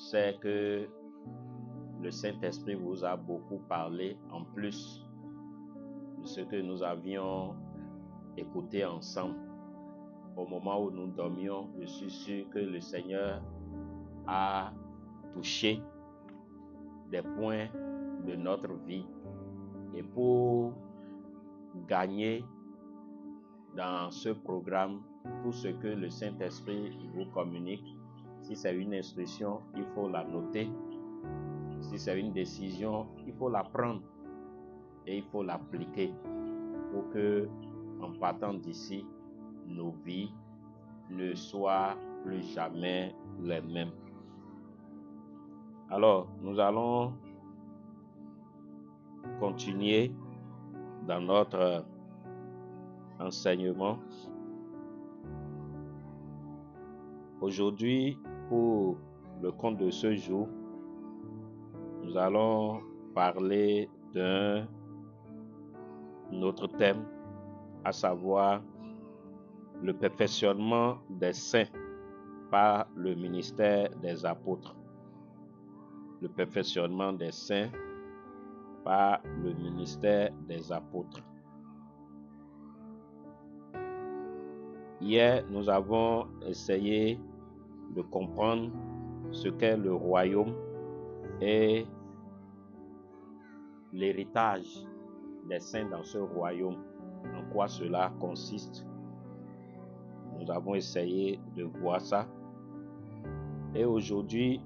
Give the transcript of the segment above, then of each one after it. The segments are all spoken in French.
sais que le Saint-Esprit vous a beaucoup parlé en plus de ce que nous avions écouté ensemble. Au moment où nous dormions, je suis sûr que le Seigneur a touché des points de notre vie. Et pour gagner dans ce programme tout ce que le Saint-Esprit vous communique, si c'est une instruction, il faut la noter. Si c'est une décision, il faut la prendre et il faut l'appliquer pour que, en partant d'ici, nos vies ne soient plus jamais les mêmes. Alors, nous allons continuer dans notre enseignement. Aujourd'hui, pour le compte de ce jour, nous allons parler d'un autre thème, à savoir le perfectionnement des saints par le ministère des apôtres. Le perfectionnement des saints par le ministère des apôtres. Hier, nous avons essayé de comprendre ce qu'est le royaume et l'héritage des saints dans ce royaume, en quoi cela consiste. Nous avons essayé de voir ça. Et aujourd'hui,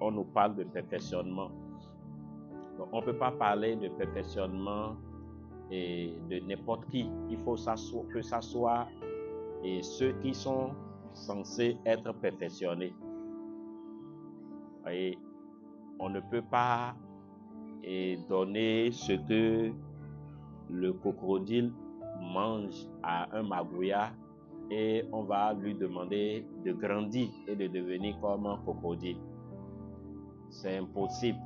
on nous parle de perfectionnement. Donc, on ne peut pas parler de perfectionnement et de n'importe qui. Il faut que ça soit et ceux qui sont censés être perfectionnés. Et on ne peut pas donner ce que le crocodile mange à un magouilla et on va lui demander de grandir et de devenir comme un crocodile. C'est impossible.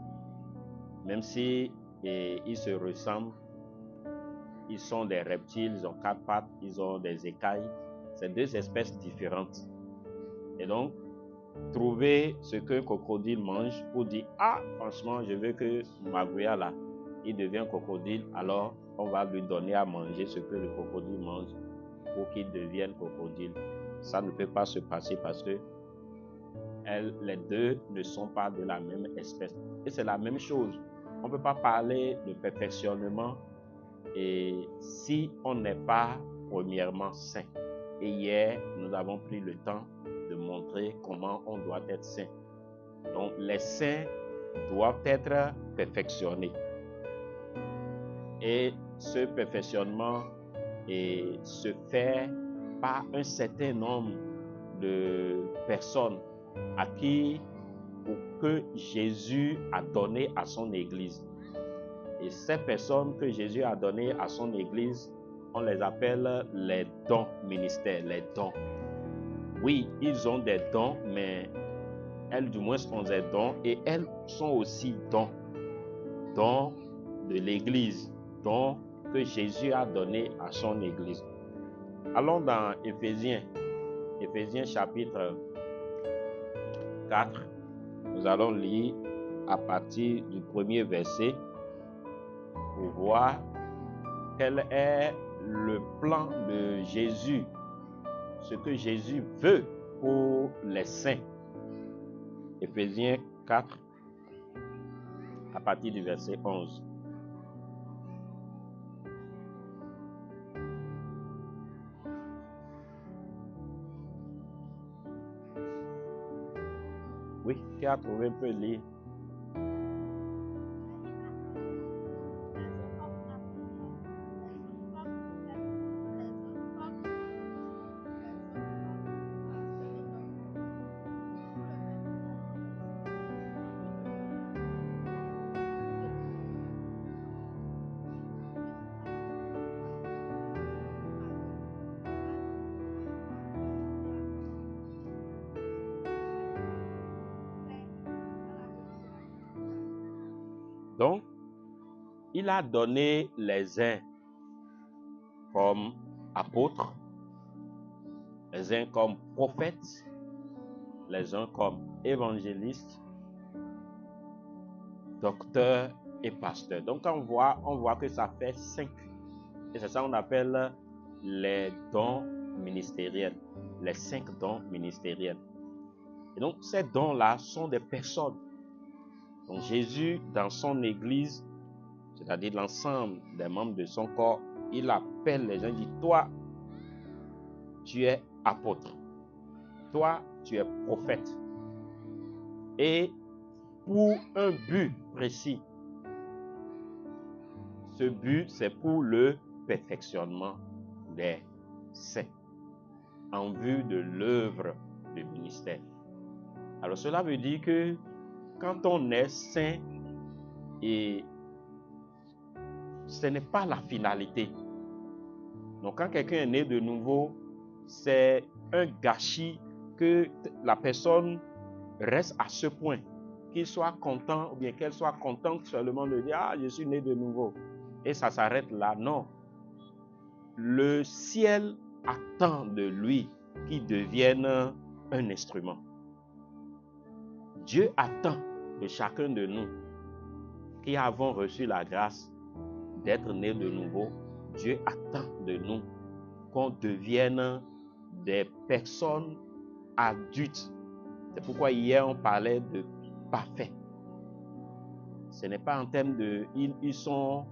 Même si ils se ressemblent, ils sont des reptiles, ils ont 4 pattes, ils ont des écailles. C'est 2 espèces différentes. Et donc, trouver ce qu'un crocodile mange pour dire « Ah, franchement, je veux que magouilla là, il devient crocodile, alors on va lui donner à manger ce que le crocodile mange pour qu'il devienne crocodile. » Ça ne peut pas se passer parce que les deux ne sont pas de la même espèce. Et c'est la même chose. On ne peut pas parler de perfectionnement et si on n'est pas premièrement saint. Et hier, nous avons pris le temps de montrer comment on doit être saint. Donc, les saints doivent être perfectionnés. Et ce perfectionnement se fait par un certain nombre de personnes à qui ou que Jésus a donné à son Église. Et ces personnes que Jésus a données à son Église, on les appelle les dons ministères, les dons. Oui, ils ont des dons, mais elles du moins ont des dons et elles sont aussi dons de l'Église, dons que Jésus a donné à son Église. Allons dans Éphésiens chapitre 4. Nous allons lire à partir du premier verset pour voir quel est le plan de Jésus, ce que Jésus veut pour les saints. Éphésiens 4, à partir du verset 11. Oui, qui a trouvé un peu lire. Donc, il a donné les uns comme apôtres, les uns comme prophètes, les uns comme évangélistes, docteur et pasteur. Donc on voit que ça fait 5. Et c'est ça qu'on appelle les dons ministériels. Les 5 dons ministériels. Et donc ces dons-là sont des personnes. Donc Jésus, dans son église, c'est-à-dire l'ensemble des membres de son corps, il appelle les gens, il dit, toi, tu es apôtre. Toi, tu es prophète. Et pour un but précis. Ce but, c'est pour le perfectionnement des saints en vue de l'œuvre du ministère. Alors cela veut dire que quand on est saint, et ce n'est pas la finalité. Donc quand quelqu'un est né de nouveau, c'est un gâchis que la personne reste à ce point, qu'il soit content ou bien qu'elle soit contente seulement de dire « Ah, je suis né de nouveau ». Et ça s'arrête là. Non. Le ciel attend de lui qu'il devienne un instrument. Dieu attend de chacun de nous qui avons reçu la grâce d'être nés de nouveau. Dieu attend de nous qu'on devienne des personnes adultes. C'est pourquoi hier on parlait de parfait. Ce n'est pas en termes de... Ils sont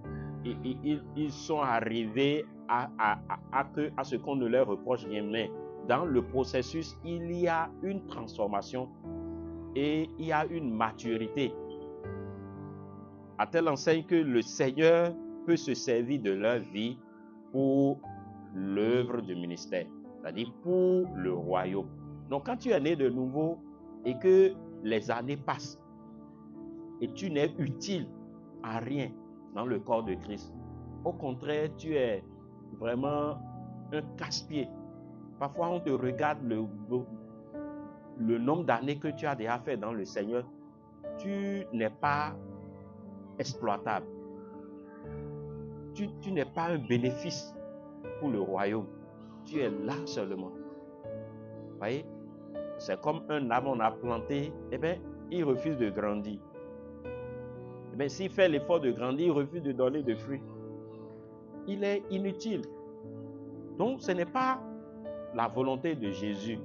arrivés à ce qu'on ne leur reproche rien, mais dans le processus, il y a une transformation et il y a une maturité à telle enseigne que le Seigneur peut se servir de leur vie pour l'œuvre du ministère, c'est-à-dire pour le royaume. Donc quand tu es né de nouveau et que les années passent et tu n'es utile à rien dans le corps de Christ, au contraire, tu es vraiment un casse-pied. Parfois, on te regarde le nombre d'années que tu as déjà fait dans le Seigneur. Tu n'es pas exploitable. Tu n'es pas un bénéfice pour le royaume. Tu es là seulement. Vous voyez? C'est comme un arbre on a planté, eh bien, il refuse de grandir. Eh bien, s'il fait l'effort de grandir, il refuse de donner de fruits. Il est inutile. Donc, ce n'est pas la volonté de Jésus.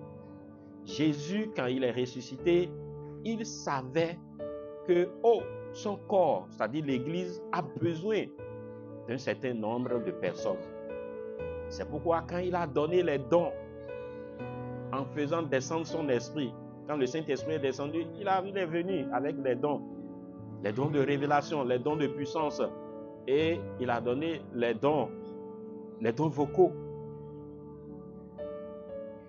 Jésus, quand il est ressuscité, il savait que, son corps, c'est-à-dire l'Église, a besoin d'un certain nombre de personnes. C'est pourquoi quand il a donné les dons, en faisant descendre son esprit, quand le Saint-Esprit est descendu, il est venu avec les dons de révélation, les dons de puissance, et il a donné les dons vocaux.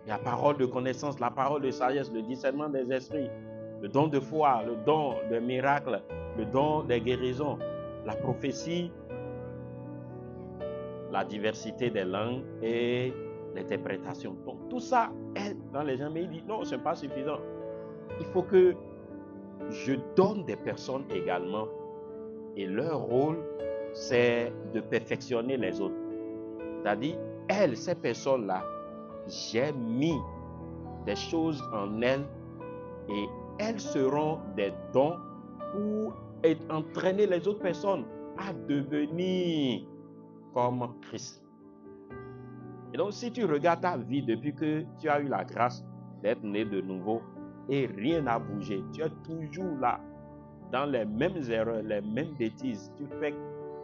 La parole de connaissance, la parole de sagesse, le discernement des esprits, le don de foi, le don de miracles, le don des guérisons, la prophétie, la diversité des langues et l'interprétation. Donc tout ça est dans les gens, mais il dit non, ce n'est pas suffisant. Il faut que je donne des personnes également et leur rôle, c'est de perfectionner les autres. C'est-à-dire, ces personnes-là, j'ai mis des choses en elles et elles seront des dons pour entraîner les autres personnes à devenir comme Christ. Et donc, si tu regardes ta vie depuis que tu as eu la grâce d'être né de nouveau et rien n'a bougé, tu es toujours là, dans les mêmes erreurs, les mêmes bêtises. Tu fais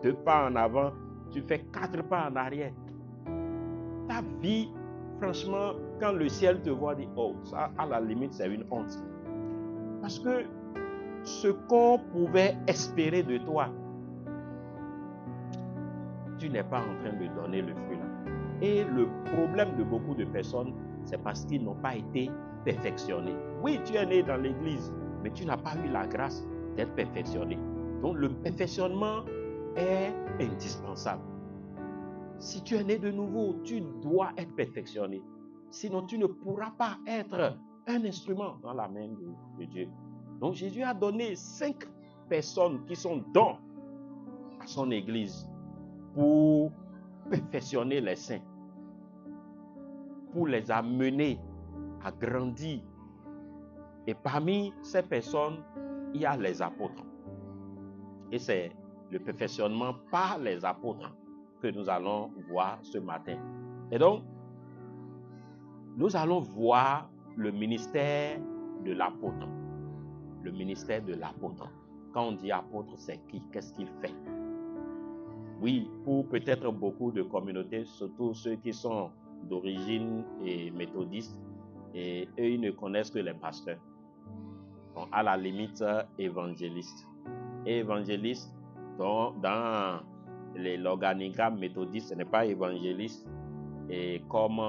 2 pas en avant, tu fais 4 pas en arrière. Ta vie, franchement, quand le ciel te voit, dit, ça, à la limite, c'est une honte. Parce que ce qu'on pouvait espérer de toi, tu n'es pas en train de donner le fruit là. Et le problème de beaucoup de personnes, c'est parce qu'ils n'ont pas été perfectionnés. Oui, tu es né dans l'église, mais tu n'as pas eu la grâce d'être perfectionné. Donc le perfectionnement est indispensable. Si tu es né de nouveau, tu dois être perfectionné. Sinon, tu ne pourras pas être un instrument dans la main de Dieu. Donc Jésus a donné 5 personnes qui sont dons à son église pour perfectionner les saints, pour les amener à grandir. Et parmi ces personnes, il y a les apôtres. Et c'est le perfectionnement par les apôtres que nous allons voir ce matin. Et donc, nous allons voir le ministère de l'apôtre. Le ministère de l'apôtre. Quand on dit apôtre, c'est qui? Qu'est-ce qu'il fait? Oui, pour peut-être beaucoup de communautés, surtout ceux qui sont d'origine méthodiste, et eux, ils ne connaissent que les pasteurs. Donc, à la limite, évangéliste. Et évangéliste, dans l'organigramme méthodiste, ce n'est pas évangéliste, et comme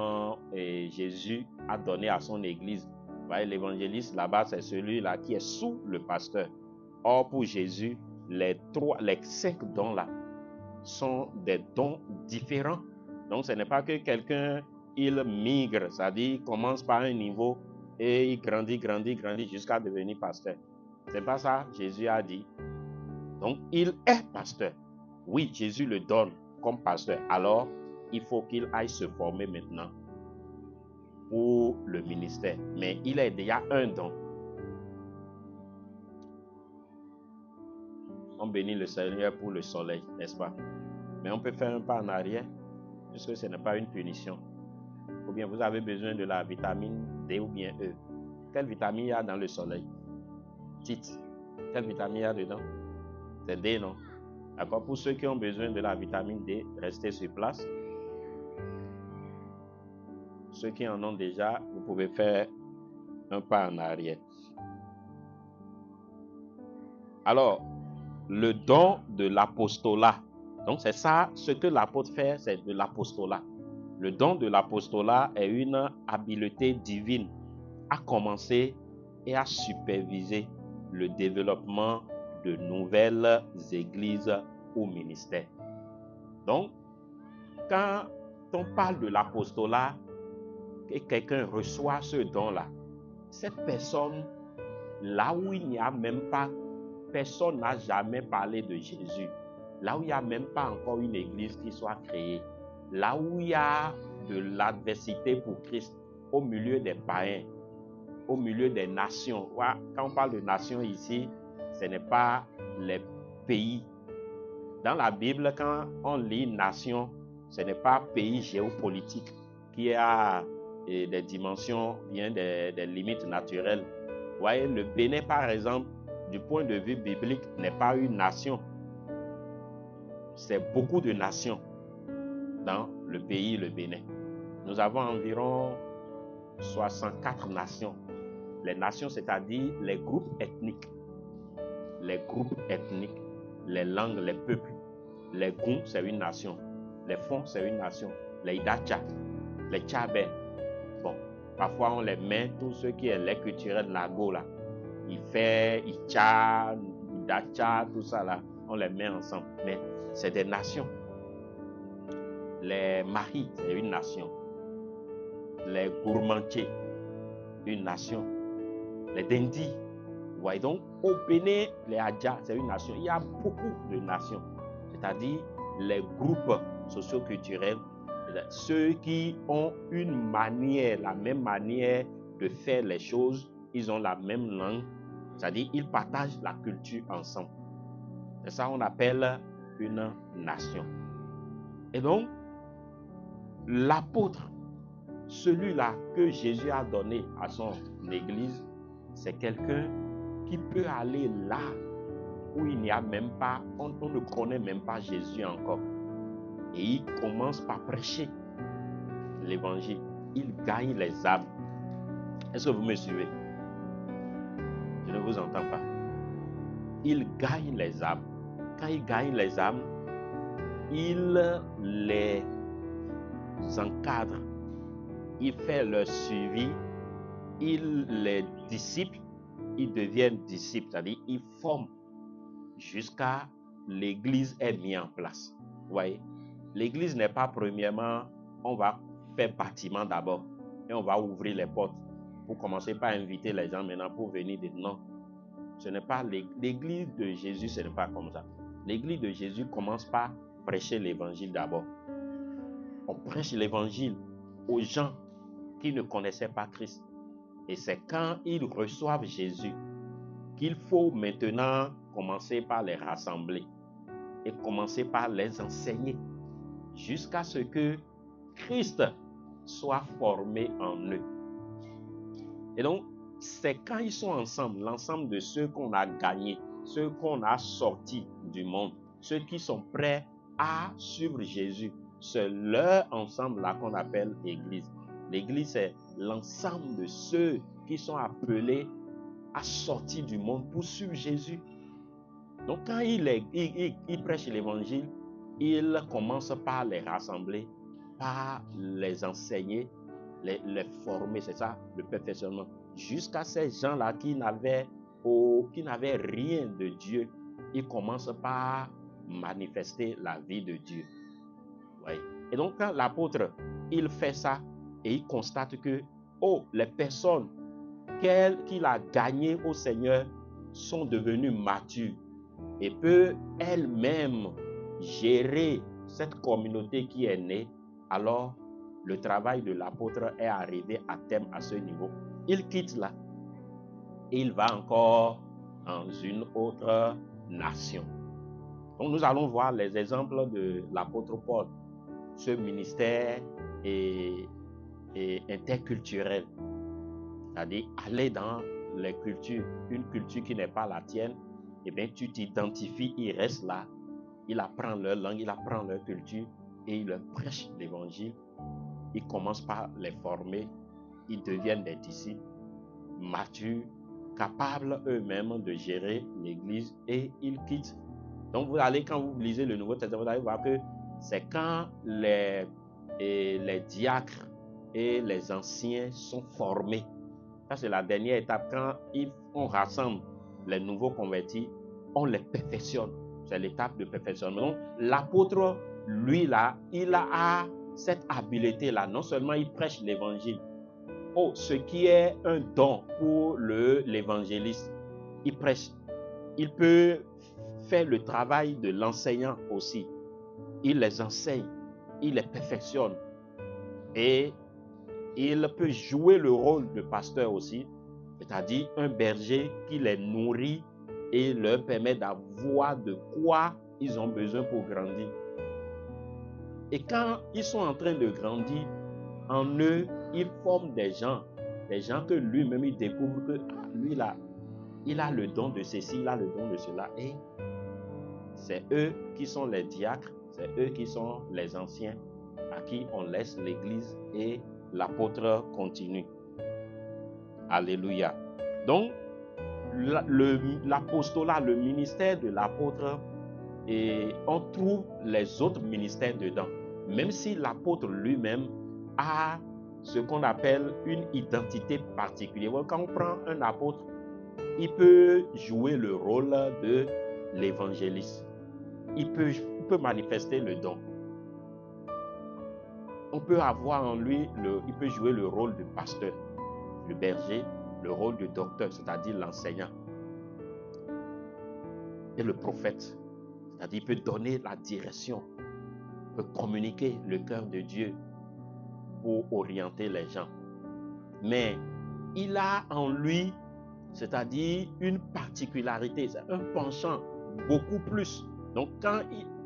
Jésus a donné à son église. Vous voyez, l'évangéliste là-bas, c'est celui-là qui est sous le pasteur. Or, pour Jésus, les 5 dons-là sont des dons différents. Donc, ce n'est pas que quelqu'un, il migre, c'est-à-dire il commence par un niveau et il grandit jusqu'à devenir pasteur. C'est pas ça, Jésus a dit. Donc, il est pasteur. Oui, Jésus le donne comme pasteur. Alors, il faut qu'il aille se former maintenant pour le ministère. Mais il a déjà un don. On bénit le Seigneur pour le soleil, n'est-ce pas? Mais on peut faire un pas en arrière, puisque ce n'est pas une punition. Ou bien vous avez besoin de la vitamine D ou bien E. Quelle vitamine il y a dans le soleil? Dites, quelle vitamine il y a dedans? C'est D, non? D'accord? Pour ceux qui ont besoin de la vitamine D, restez sur place. Ceux qui en ont déjà, vous pouvez faire un pas en arrière. Alors, le don de l'apostolat. Donc, c'est ça, ce que l'apôtre fait, c'est de l'apostolat. Le don de l'apostolat est une habileté divine à commencer et à superviser le développement de nouvelles églises ou ministères. Donc, quand on parle de l'apostolat et quelqu'un reçoit ce don-là, cette personne, là où il n'y a même pas, personne n'a jamais parlé de Jésus, là où il n'y a même pas encore une église qui soit créée, là où il y a de l'adversité pour Christ au milieu des païens, au milieu des nations. Quand on parle de nations ici, ce n'est pas les pays. Dans la Bible, quand on lit nation, ce n'est pas pays géopolitique qui a des dimensions, bien des limites naturelles. Vous voyez, le Bénin, par exemple, du point de vue biblique, n'est pas une nation. C'est beaucoup de nations dans le pays, le Bénin. Nous avons environ 64 nations. Les nations, c'est-à-dire les groupes ethniques. Les groupes ethniques, les langues, les peuples. Les Goum, c'est une nation. Les Fon, c'est une nation. Les Idacha, les Tchabè. Bon, parfois on les met, tous ceux qui sont les culturels Nago, là. Ifè, Icha, Idacha, tout ça là, on les met ensemble. Mais c'est des nations. Les Mahi, c'est une nation. Les Gourmantiers, une nation. Les Dendi, vous voyez donc, au Bénin, les Adja, c'est une nation. Il y a beaucoup de nations. C'est-à-dire les groupes socio-culturels, ceux qui ont une manière, la même manière de faire les choses, ils ont la même langue, c'est-à-dire ils partagent la culture ensemble. C'est ça qu'on appelle une nation. Et donc, l'apôtre, celui-là que Jésus a donné à son église, c'est quelqu'un qui peut aller là où il n'y a même pas, on ne connaît même pas Jésus encore. Et il commence par prêcher l'évangile. Il gagne les âmes. Est-ce que vous me suivez? Je ne vous entends pas. Il gagne les âmes. Quand il gagne les âmes, il les encadre. Il fait leur suivi. Il les disciple. Ils deviennent disciples, c'est-à-dire ils forment jusqu'à l'église est mise en place. Vous voyez, l'église n'est pas premièrement, on va faire bâtiment d'abord et on va ouvrir les portes pour commencer par inviter les gens maintenant pour venir dire non. Ce n'est pas l'église de Jésus, ce n'est pas comme ça. L'église de Jésus commence par prêcher l'évangile d'abord. On prêche l'évangile aux gens qui ne connaissaient pas Christ. Et c'est quand ils reçoivent Jésus qu'il faut maintenant commencer par les rassembler et commencer par les enseigner jusqu'à ce que Christ soit formé en eux. Et donc, c'est quand ils sont ensemble, l'ensemble de ceux qu'on a gagnés, ceux qu'on a sortis du monde, ceux qui sont prêts à suivre Jésus. C'est leur ensemble-là qu'on appelle Église. L'Église, c'est l'ensemble de ceux qui sont appelés à sortir du monde pour suivre Jésus. Donc, quand il prêche l'Évangile, il commence par les rassembler, par les enseigner, les former, c'est ça, le perfectionnement. Jusqu'à ces gens-là qui n'avaient rien de Dieu, ils commencent par manifester la vie de Dieu. Oui. Et donc, quand l'apôtre, il fait ça, et il constate que, les personnes qu'il a gagnées au Seigneur sont devenues matures et peut elle-même gérer cette communauté qui est née, alors le travail de l'apôtre est arrivé à terme à ce niveau. Il quitte là et il va encore dans une autre nation. Donc nous allons voir les exemples de l'apôtre Paul, ce ministère est interculturel, c'est-à-dire aller dans les cultures, une culture qui n'est pas la tienne, et bien tu t'identifies, il reste là, il apprend leur langue, il apprend leur culture et il leur prêche l'évangile. Il commence par les former, ils deviennent des disciples matures, capables eux-mêmes de gérer l'église et ils quittent. Donc quand vous lisez le Nouveau Testament, vous allez voir que c'est quand les diacres et les anciens sont formés. Ça, c'est la dernière étape. Quand on rassemble les nouveaux convertis, on les perfectionne. C'est l'étape de perfectionnement. Donc, l'apôtre, lui, là, il a cette habileté-là. Non seulement il prêche l'évangile, ce qui est un don pour l'évangéliste, il prêche. Il peut faire le travail de l'enseignant aussi. Il les enseigne, il les perfectionne. Et il peut jouer le rôle de pasteur aussi, c'est-à-dire un berger qui les nourrit et leur permet d'avoir de quoi ils ont besoin pour grandir. Et quand ils sont en train de grandir, en eux, ils forment des gens que lui-même il découvre que lui là, il a le don de ceci, il a le don de cela. Et c'est eux qui sont les diacres, c'est eux qui sont les anciens à qui on laisse l'église et l'apôtre continue. Alléluia. Donc, l'apostolat, le ministère de l'apôtre, et on trouve les autres ministères dedans. Même si l'apôtre lui-même a ce qu'on appelle une identité particulière. Quand on prend un apôtre, il peut jouer le rôle de l'évangéliste. Il peut manifester le don. On peut avoir en lui, il peut jouer le rôle de pasteur, le berger, le rôle de docteur, c'est-à-dire l'enseignant, et le prophète, c'est-à-dire il peut donner la direction, il peut communiquer le cœur de Dieu pour orienter les gens. Mais il a en lui, c'est-à-dire une particularité, c'est un penchant beaucoup plus. Donc quand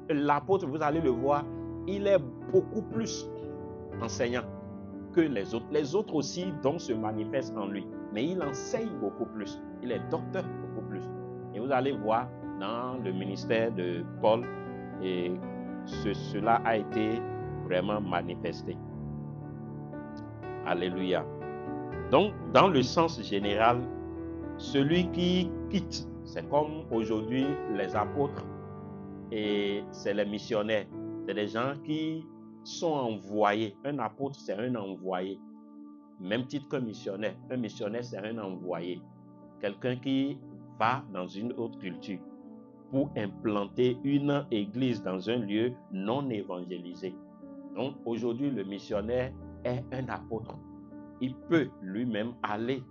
l'apôtre, vous allez le voir, il est beaucoup plus enseignant que les autres. Les autres aussi, donc, se manifestent en lui. Mais il enseigne beaucoup plus. Il est docteur beaucoup plus. Et vous allez voir dans le ministère de Paul, et cela a été vraiment manifesté. Alléluia. Donc, dans le sens général, celui qui quitte, c'est comme aujourd'hui les apôtres, et c'est les missionnaires. C'est des gens qui sont envoyés. Un apôtre, c'est un envoyé. Même titre qu'un missionnaire. Un missionnaire, c'est un envoyé. Quelqu'un qui va dans une autre culture pour implanter une église dans un lieu non évangélisé. Donc, aujourd'hui, le missionnaire est un apôtre. Il peut lui-même aller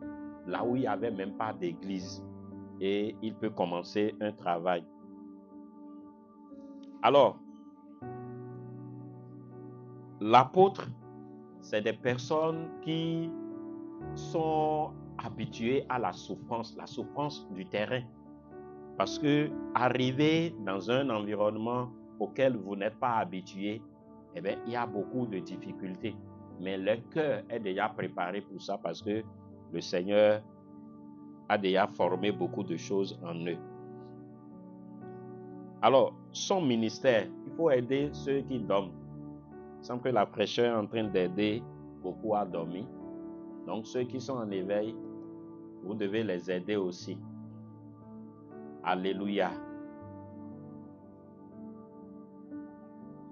là où il n'y avait même pas d'église. Et il peut commencer un travail. Alors, l'apôtre, c'est des personnes qui sont habituées à la souffrance du terrain. Parce que arriver dans un environnement auquel vous n'êtes pas habitué, eh bien, il y a beaucoup de difficultés. Mais le cœur est déjà préparé pour ça parce que le Seigneur a déjà formé beaucoup de choses en eux. Alors, son ministère, il faut aider ceux qui dorment. Il semble que la prêcheure est en train d'aider beaucoup à dormir. Donc, ceux qui sont en éveil, vous devez les aider aussi. Alléluia.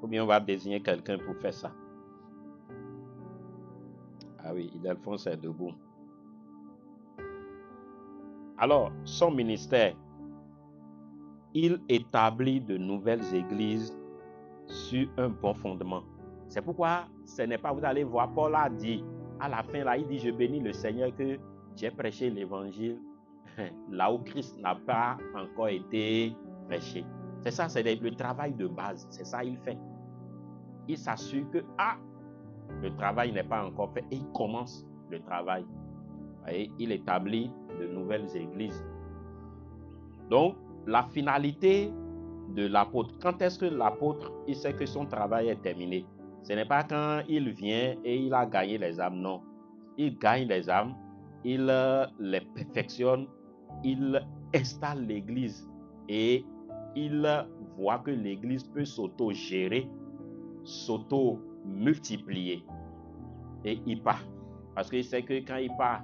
Ou bien on va désigner quelqu'un pour faire ça. Ah oui, Ildefonse est debout. Alors, son ministère, il établit de nouvelles églises sur un bon fondement. C'est pourquoi ce n'est pas, vous allez voir, Paul a dit, à la fin là, il dit, je bénis le Seigneur que j'ai prêché l'évangile là où Christ n'a pas encore été prêché. C'est ça, c'est le travail de base. C'est ça qu'il fait. Il s'assure que, le travail n'est pas encore fait et il commence le travail. Et il établit de nouvelles églises. Donc, la finalité de l'apôtre, quand est-ce que l'apôtre, il sait que son travail est terminé? Ce n'est pas quand il vient et il a gagné les âmes, non. Il gagne les âmes, il les perfectionne, il installe l'église et il voit que l'église peut s'auto-gérer, s'auto-multiplier. Et il part. Parce qu'il sait que quand il part,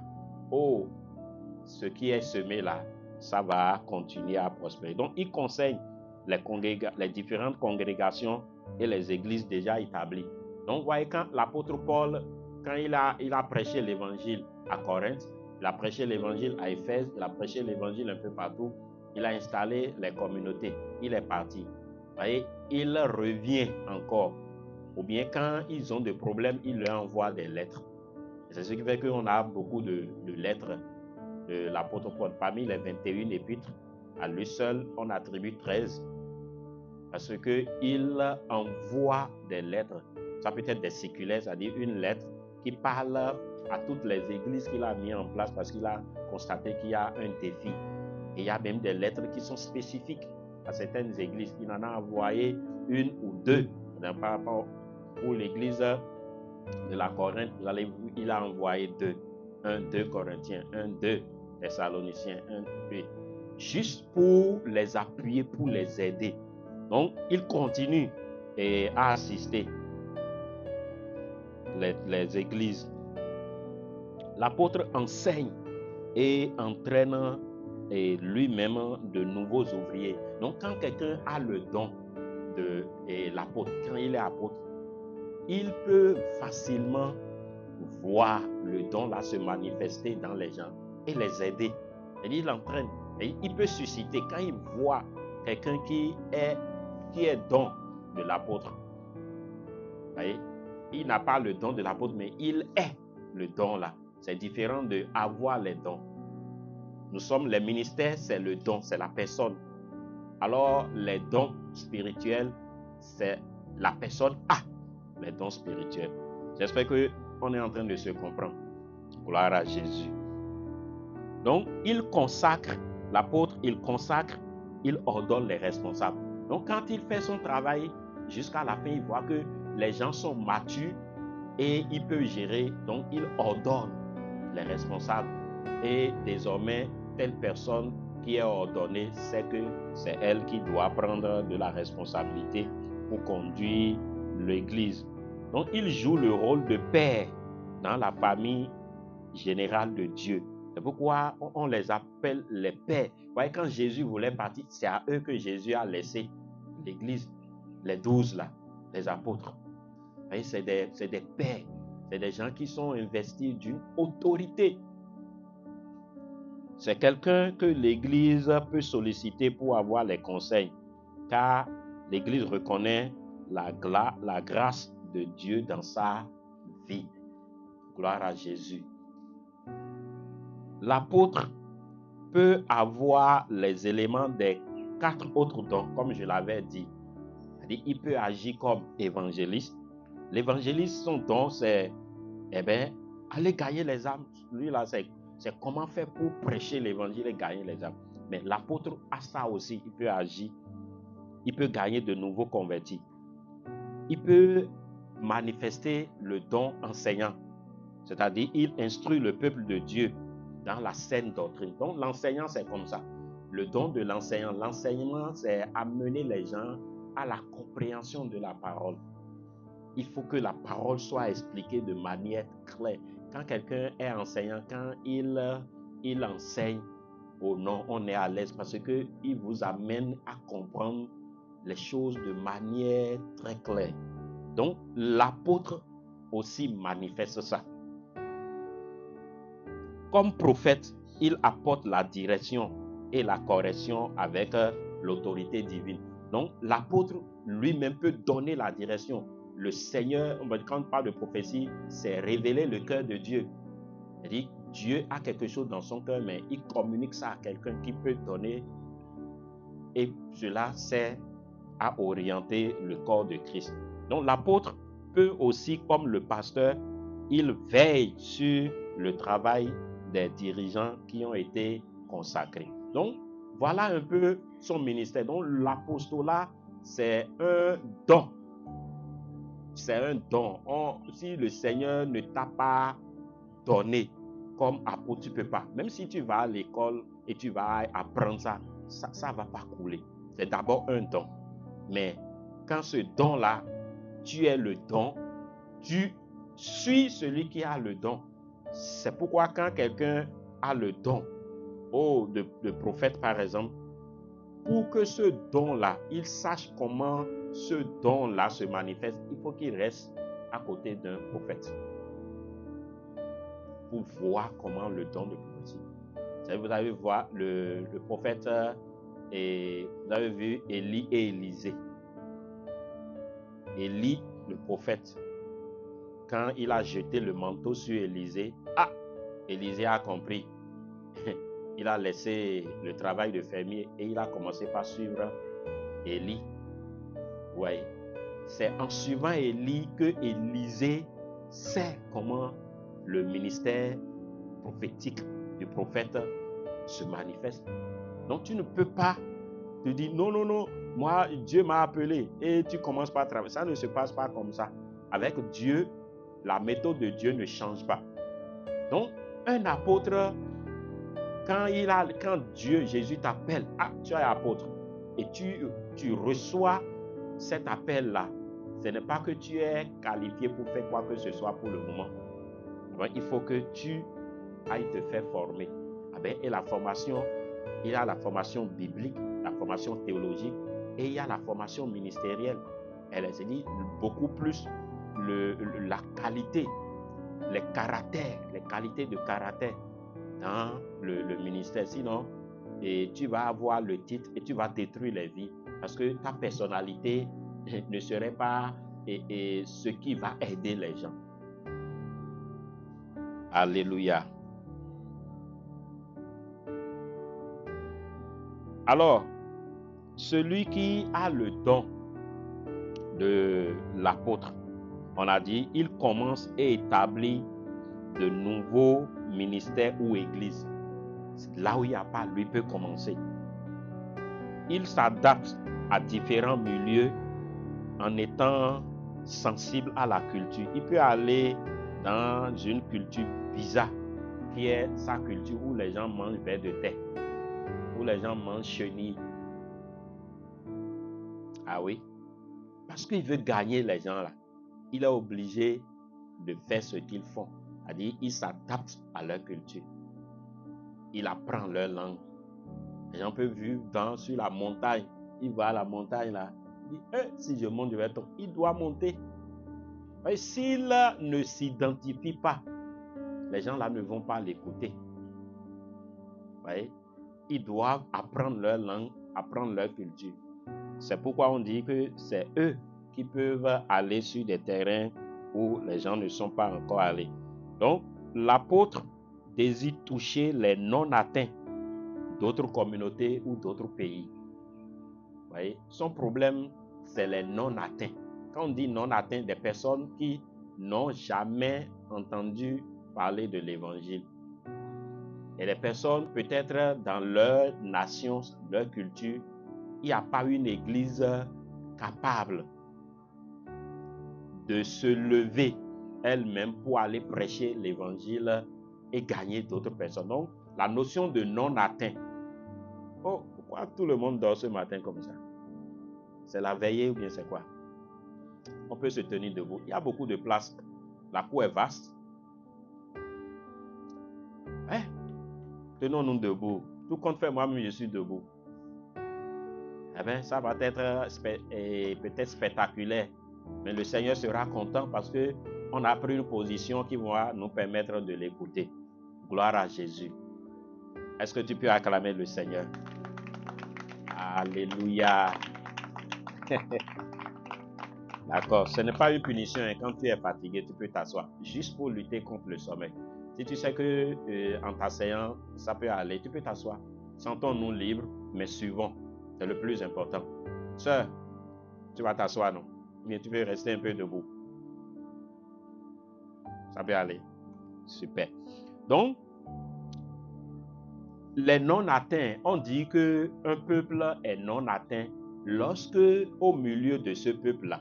ce qui est semé là, ça va continuer à prospérer. Donc, il conseille les différentes congrégations et les églises déjà établies. Donc, vous voyez, quand l'apôtre Paul, quand il a prêché l'évangile à Corinthe, il a prêché l'évangile à Éphèse, il a prêché l'évangile un peu partout, il a installé les communautés, il est parti. Vous voyez, il revient encore. Ou bien quand ils ont des problèmes, il leur envoie des lettres. C'est ce qui fait qu'on a beaucoup de lettres de l'apôtre Paul. Parmi les 21 épîtres, à lui seul, on attribue 13. Parce qu'il envoie des lettres. Ça peut être des séculaires, c'est-à-dire une lettre qui parle à toutes les églises qu'il a mis en place parce qu'il a constaté qu'il y a un défi. Et il y a même des lettres qui sont spécifiques à certaines églises. Il en a envoyé une ou deux. Par rapport pour l'église de la Corinthe, il a envoyé deux. 2 Corinthiens, 2 Thessaloniciens, 2. Juste pour les appuyer, pour les aider. Donc, il continue à assister les églises. L'apôtre enseigne et entraîne lui-même de nouveaux ouvriers. Donc, quand quelqu'un a le don de l'apôtre, quand il est apôtre, il peut facilement voir le don là se manifester dans les gens et les aider. Et il l'entraîne. Et il peut susciter, quand il voit quelqu'un qui est don de l'apôtre. Il n'a pas le don de l'apôtre, mais il est le don là. C'est différent de avoir les dons. Nous sommes les ministères, c'est le don, c'est la personne. Alors, les dons spirituels, c'est la personne a les dons spirituels. J'espère qu'on est en train de se comprendre. Gloire à Jésus. Donc, il consacre, l'apôtre, il ordonne les responsables. Donc, quand il fait son travail, jusqu'à la fin, il voit que les gens sont matures et il peut gérer. Donc, il ordonne les responsables. Et désormais, telle personne qui est ordonnée sait que c'est elle qui doit prendre de la responsabilité pour conduire l'église. Donc, il joue le rôle de père dans la famille générale de Dieu. C'est pourquoi on les appelle les pères. Vous voyez, quand Jésus voulait partir, c'est à eux que Jésus a laissé l'église, les 12 là, les apôtres. Vous voyez, c'est des pères, c'est des gens qui sont investis d'une autorité. C'est quelqu'un que l'église peut solliciter pour avoir les conseils, car l'église reconnaît la grâce de Dieu dans sa vie. Gloire à Jésus. L'apôtre peut avoir les éléments des 4 autres dons, comme je l'avais dit. C'est-à-dire, il peut agir comme évangéliste. L'évangéliste, son don, c'est aller gagner les âmes. Lui, là, c'est comment faire pour prêcher l'évangile et gagner les âmes. Mais l'apôtre a ça aussi, il peut agir, il peut gagner de nouveaux convertis. Il peut manifester le don enseignant, c'est-à-dire il instruit le peuple de Dieu dans la saine doctrine. Donc l'enseignant, c'est comme ça. Le don de l'enseignant, l'enseignement, c'est amener les gens à la compréhension de la parole. Il faut que la parole soit expliquée de manière claire. Quand quelqu'un est enseignant, quand il enseigne, oh non, on est à l'aise parce qu'il vous amène à comprendre les choses de manière très claire. Donc, l'apôtre aussi manifeste ça. Comme prophète, il apporte la direction et la correction avec l'autorité divine. Donc, l'apôtre lui-même peut donner la direction. Le Seigneur, quand on parle de prophétie, c'est révéler le cœur de Dieu. C'est-à-dire, Dieu a quelque chose dans son cœur, mais il communique ça à quelqu'un qui peut donner. Et cela sert à orienter le corps de Christ. Donc, l'apôtre peut aussi, comme le pasteur, il veille sur le travail des dirigeants qui ont été consacrés. Donc, voilà un peu son ministère. Donc, l'apostolat, c'est un don. C'est un don. Si le Seigneur ne t'a pas donné comme apôtre, tu ne peux pas. Même si tu vas à l'école et tu vas apprendre ça, ça ne va pas couler. C'est d'abord un don. Mais quand ce don-là, tu es le don, tu suis celui qui a le don. C'est pourquoi quand quelqu'un a le don, de prophète par exemple, pour que ce don-là, il sache comment ce don-là se manifeste, il faut qu'il reste à côté d'un prophète pour voir comment le don de prophétie. Vous avez vu le prophète et vous avez vu Élie et Élisée. Élie, le prophète, quand il a jeté le manteau sur Élisée, Élisée a compris. Il a laissé le travail de fermier et il a commencé par suivre Élie. Oui. C'est en suivant Élie que Élisée sait comment le ministère prophétique du prophète se manifeste. Donc tu ne peux pas te dire non, moi Dieu m'a appelé et tu commences par travailler. Ça ne se passe pas comme ça. Avec Dieu, la méthode de Dieu ne change pas. Donc un apôtre, quand Dieu, Jésus t'appelle, tu es apôtre et tu reçois cet appel-là, ce n'est pas que tu es qualifié pour faire quoi que ce soit pour le moment. Il faut que tu ailles te faire former. Et la formation, il y a la formation biblique, la formation théologique et il y a la formation ministérielle. Elle est dit beaucoup plus la qualité, les qualités de caractère dans le ministère. Sinon, tu vas avoir le titre et tu vas détruire les vies parce que ta personnalité ne serait pas ce qui va aider les gens. Alléluia. Alors, celui qui a le don de l'apôtre, on a dit, il commence et établit de nouveaux ministères ou églises. Là où il n'y a pas, lui peut commencer. Il s'adapte à différents milieux en étant sensible à la culture. Il peut aller dans une culture bizarre, qui est sa culture où les gens mangent vers de terre, où les gens mangent chenilles. Ah oui, parce qu'il veut gagner les gens là. Il est obligé de faire ce qu'ils font. C'est-à-dire, il s'adapte à leur culture. Il apprend leur langue. Les gens peuvent vivre sur la montagne. Il va à la montagne là. Il dit, si je monte, je vais tomber. Il doit monter. Et s'il ne s'identifie pas, les gens là ne vont pas l'écouter. Ils doivent apprendre leur langue, apprendre leur culture. C'est pourquoi on dit que c'est eux qui peuvent aller sur des terrains où les gens ne sont pas encore allés. Donc, l'apôtre désire toucher les non-atteints d'autres communautés ou d'autres pays. Son problème, c'est les non-atteints. Quand on dit non-atteints, des personnes qui n'ont jamais entendu parler de l'évangile. Et les personnes, peut-être dans leur nation, leur culture, il n'y a pas une église capable de se lever elle-même pour aller prêcher l'évangile et gagner d'autres personnes. Donc, la notion de non atteint. Oh, pourquoi tout le monde dort ce matin comme ça? C'est la veillée ou bien c'est quoi? On peut se tenir debout. Il y a beaucoup de place. La cour est vaste. Hein? Tenons-nous debout. Tout compte fait, moi-même, je suis debout. Eh bien, ça va être peut-être spectaculaire. Mais le Seigneur sera content parce qu'on a pris une position qui va nous permettre de l'écouter. Gloire à Jésus. Est-ce que tu peux acclamer le Seigneur? Alléluia. D'accord. Ce n'est pas une punition. Quand tu es fatigué, tu peux t'asseoir. Juste pour lutter contre le sommeil. Si tu sais que en t'asseyant, ça peut aller, tu peux t'asseoir. Sentons-nous libres, mais suivons. C'est le plus important. Sœur, tu vas t'asseoir, non? Mais tu peux rester un peu debout. Ça peut aller. Super. Donc, les non-atteints, on dit qu'un peuple est non-atteint lorsque, au milieu de ce peuple-là,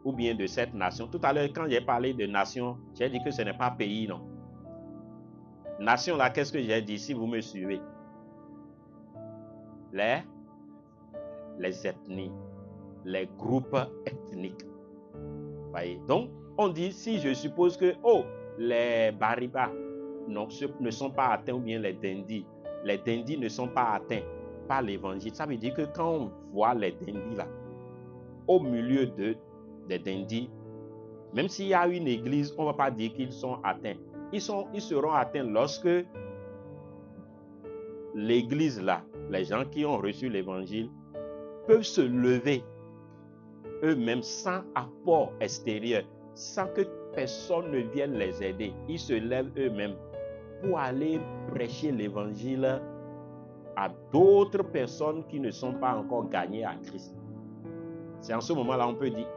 ou bien de cette nation, tout à l'heure, quand j'ai parlé de nation, j'ai dit que ce n'est pas pays, non. Nation, là, qu'est-ce que j'ai dit, si vous me suivez? Les ethnies, les groupes ethniques. Voyez? Donc, on dit, si je suppose que, les Bariba ne sont pas atteints, ou bien les Dindis ne sont pas atteints par l'évangile. Ça veut dire que quand on voit les Dindis là, au milieu des Dindis, même s'il y a une église, on ne va pas dire qu'ils sont atteints. Ils seront atteints lorsque l'église là, les gens qui ont reçu l'évangile, peuvent se lever eux-mêmes sans apport extérieur, sans que personne ne vienne les aider. Ils se lèvent eux-mêmes pour aller prêcher l'évangile à d'autres personnes qui ne sont pas encore gagnées à Christ. C'est en ce moment-là on peut dire,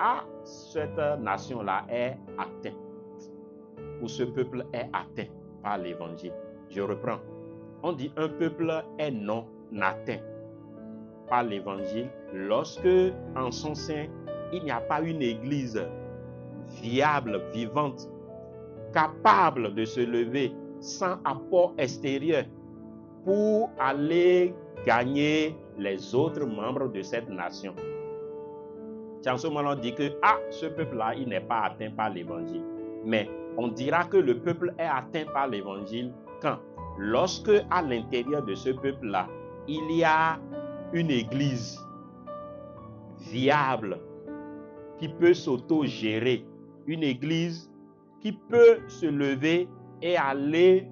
cette nation-là est atteinte, ou ce peuple est atteint par l'évangile. Je reprends. On dit un peuple est non atteint par l'évangile lorsque, en son sein, il n'y a pas une église viable, vivante, capable de se lever sans apport extérieur pour aller gagner les autres membres de cette nation. C'est en ce moment on dit que ce peuple-là, il n'est pas atteint par l'évangile. Mais on dira que le peuple est atteint par l'évangile quand? Lorsque à l'intérieur de ce peuple-là, il y a une église viable qui peut s'auto-gérer, une église qui peut se lever et aller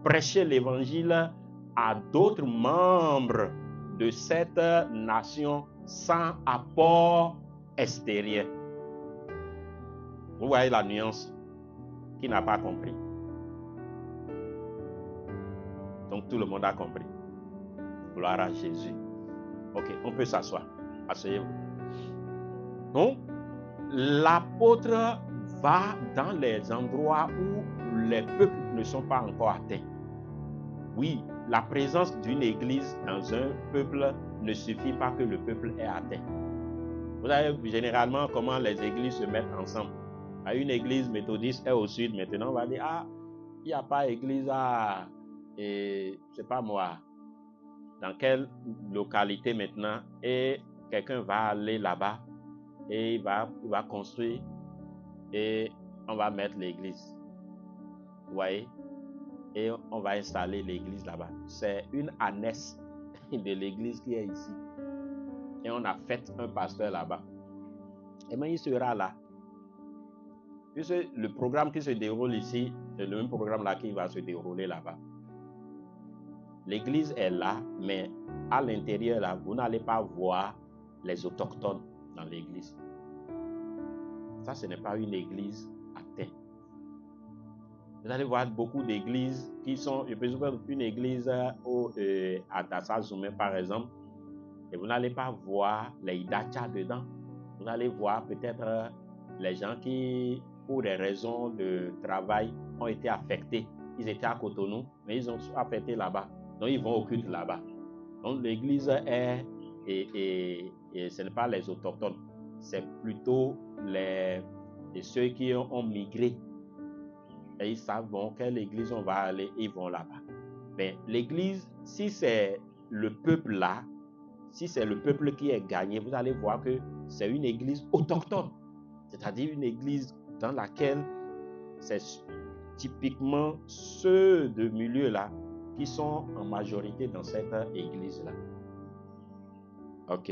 prêcher l'évangile à d'autres membres de cette nation sans apport extérieur. Vous voyez la nuance? Qui n'a pas compris? Donc tout le monde a compris. Gloire à Jésus. Ok, on peut s'asseoir. Asseyez-vous. Donc, l'apôtre va dans les endroits où les peuples ne sont pas encore atteints. Oui, la présence d'une église dans un peuple ne suffit pas que le peuple est atteint. Vous savez généralement comment les églises se mettent ensemble. Une église méthodiste est au sud, maintenant on va dire, il n'y a pas d'église et c'est pas moi. Dans quelle localité maintenant, et quelqu'un va aller là-bas et il va construire et on va mettre l'église. Vous voyez? Et on va installer l'église là-bas. C'est une annexe de l'église qui est ici. Et on a fait un pasteur là-bas. Et bien il sera là. Puisque le programme qui se déroule ici, c'est le même programme là qui va se dérouler là-bas. L'église est là, mais à l'intérieur là, vous n'allez pas voir les autochtones dans l'église. Ça, ce n'est pas une église atteinte. Vous allez voir beaucoup d'églises qui sont, je peux voir une église à Dassa Zoumé par exemple, et vous n'allez pas voir les Idacha dedans. Vous allez voir peut-être les gens qui, pour des raisons de travail, ont été affectés ils étaient à Cotonou, mais ils ont affecté là-bas. Donc, ils vont au culte là-bas. Donc, l'église est, et ce n'est pas les autochtones, c'est plutôt ceux qui ont migré. Et ils savent, bon, quelle église on va aller, ils vont là-bas. Mais l'église, si c'est le peuple là, si c'est le peuple qui est gagné, vous allez voir que c'est une église autochtone. C'est-à-dire une église dans laquelle c'est typiquement ceux de milieu-là qui sont en majorité dans cette église-là. Ok.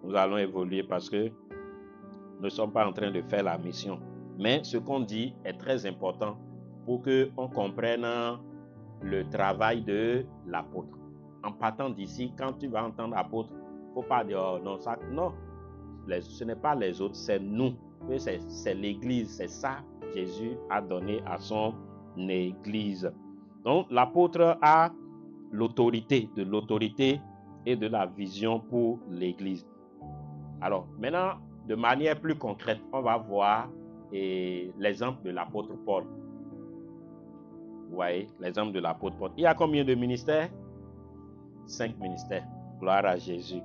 Nous allons évoluer parce que nous ne sommes pas en train de faire la mission. Mais ce qu'on dit est très important pour qu'on comprenne le travail de l'apôtre. En partant d'ici, quand tu vas entendre apôtre, il ne faut pas dire oh, non, ça, non. Ce n'est pas les autres, c'est nous. C'est l'église, c'est ça que Jésus a donné à son église. Donc l'apôtre a l'autorité et de la vision pour l'église. Alors maintenant, de manière plus concrète, on va voir l'exemple de l'apôtre Paul. Vous voyez, l'exemple de l'apôtre Paul. Il y a combien de ministères? 5 ministères. Gloire à Jésus.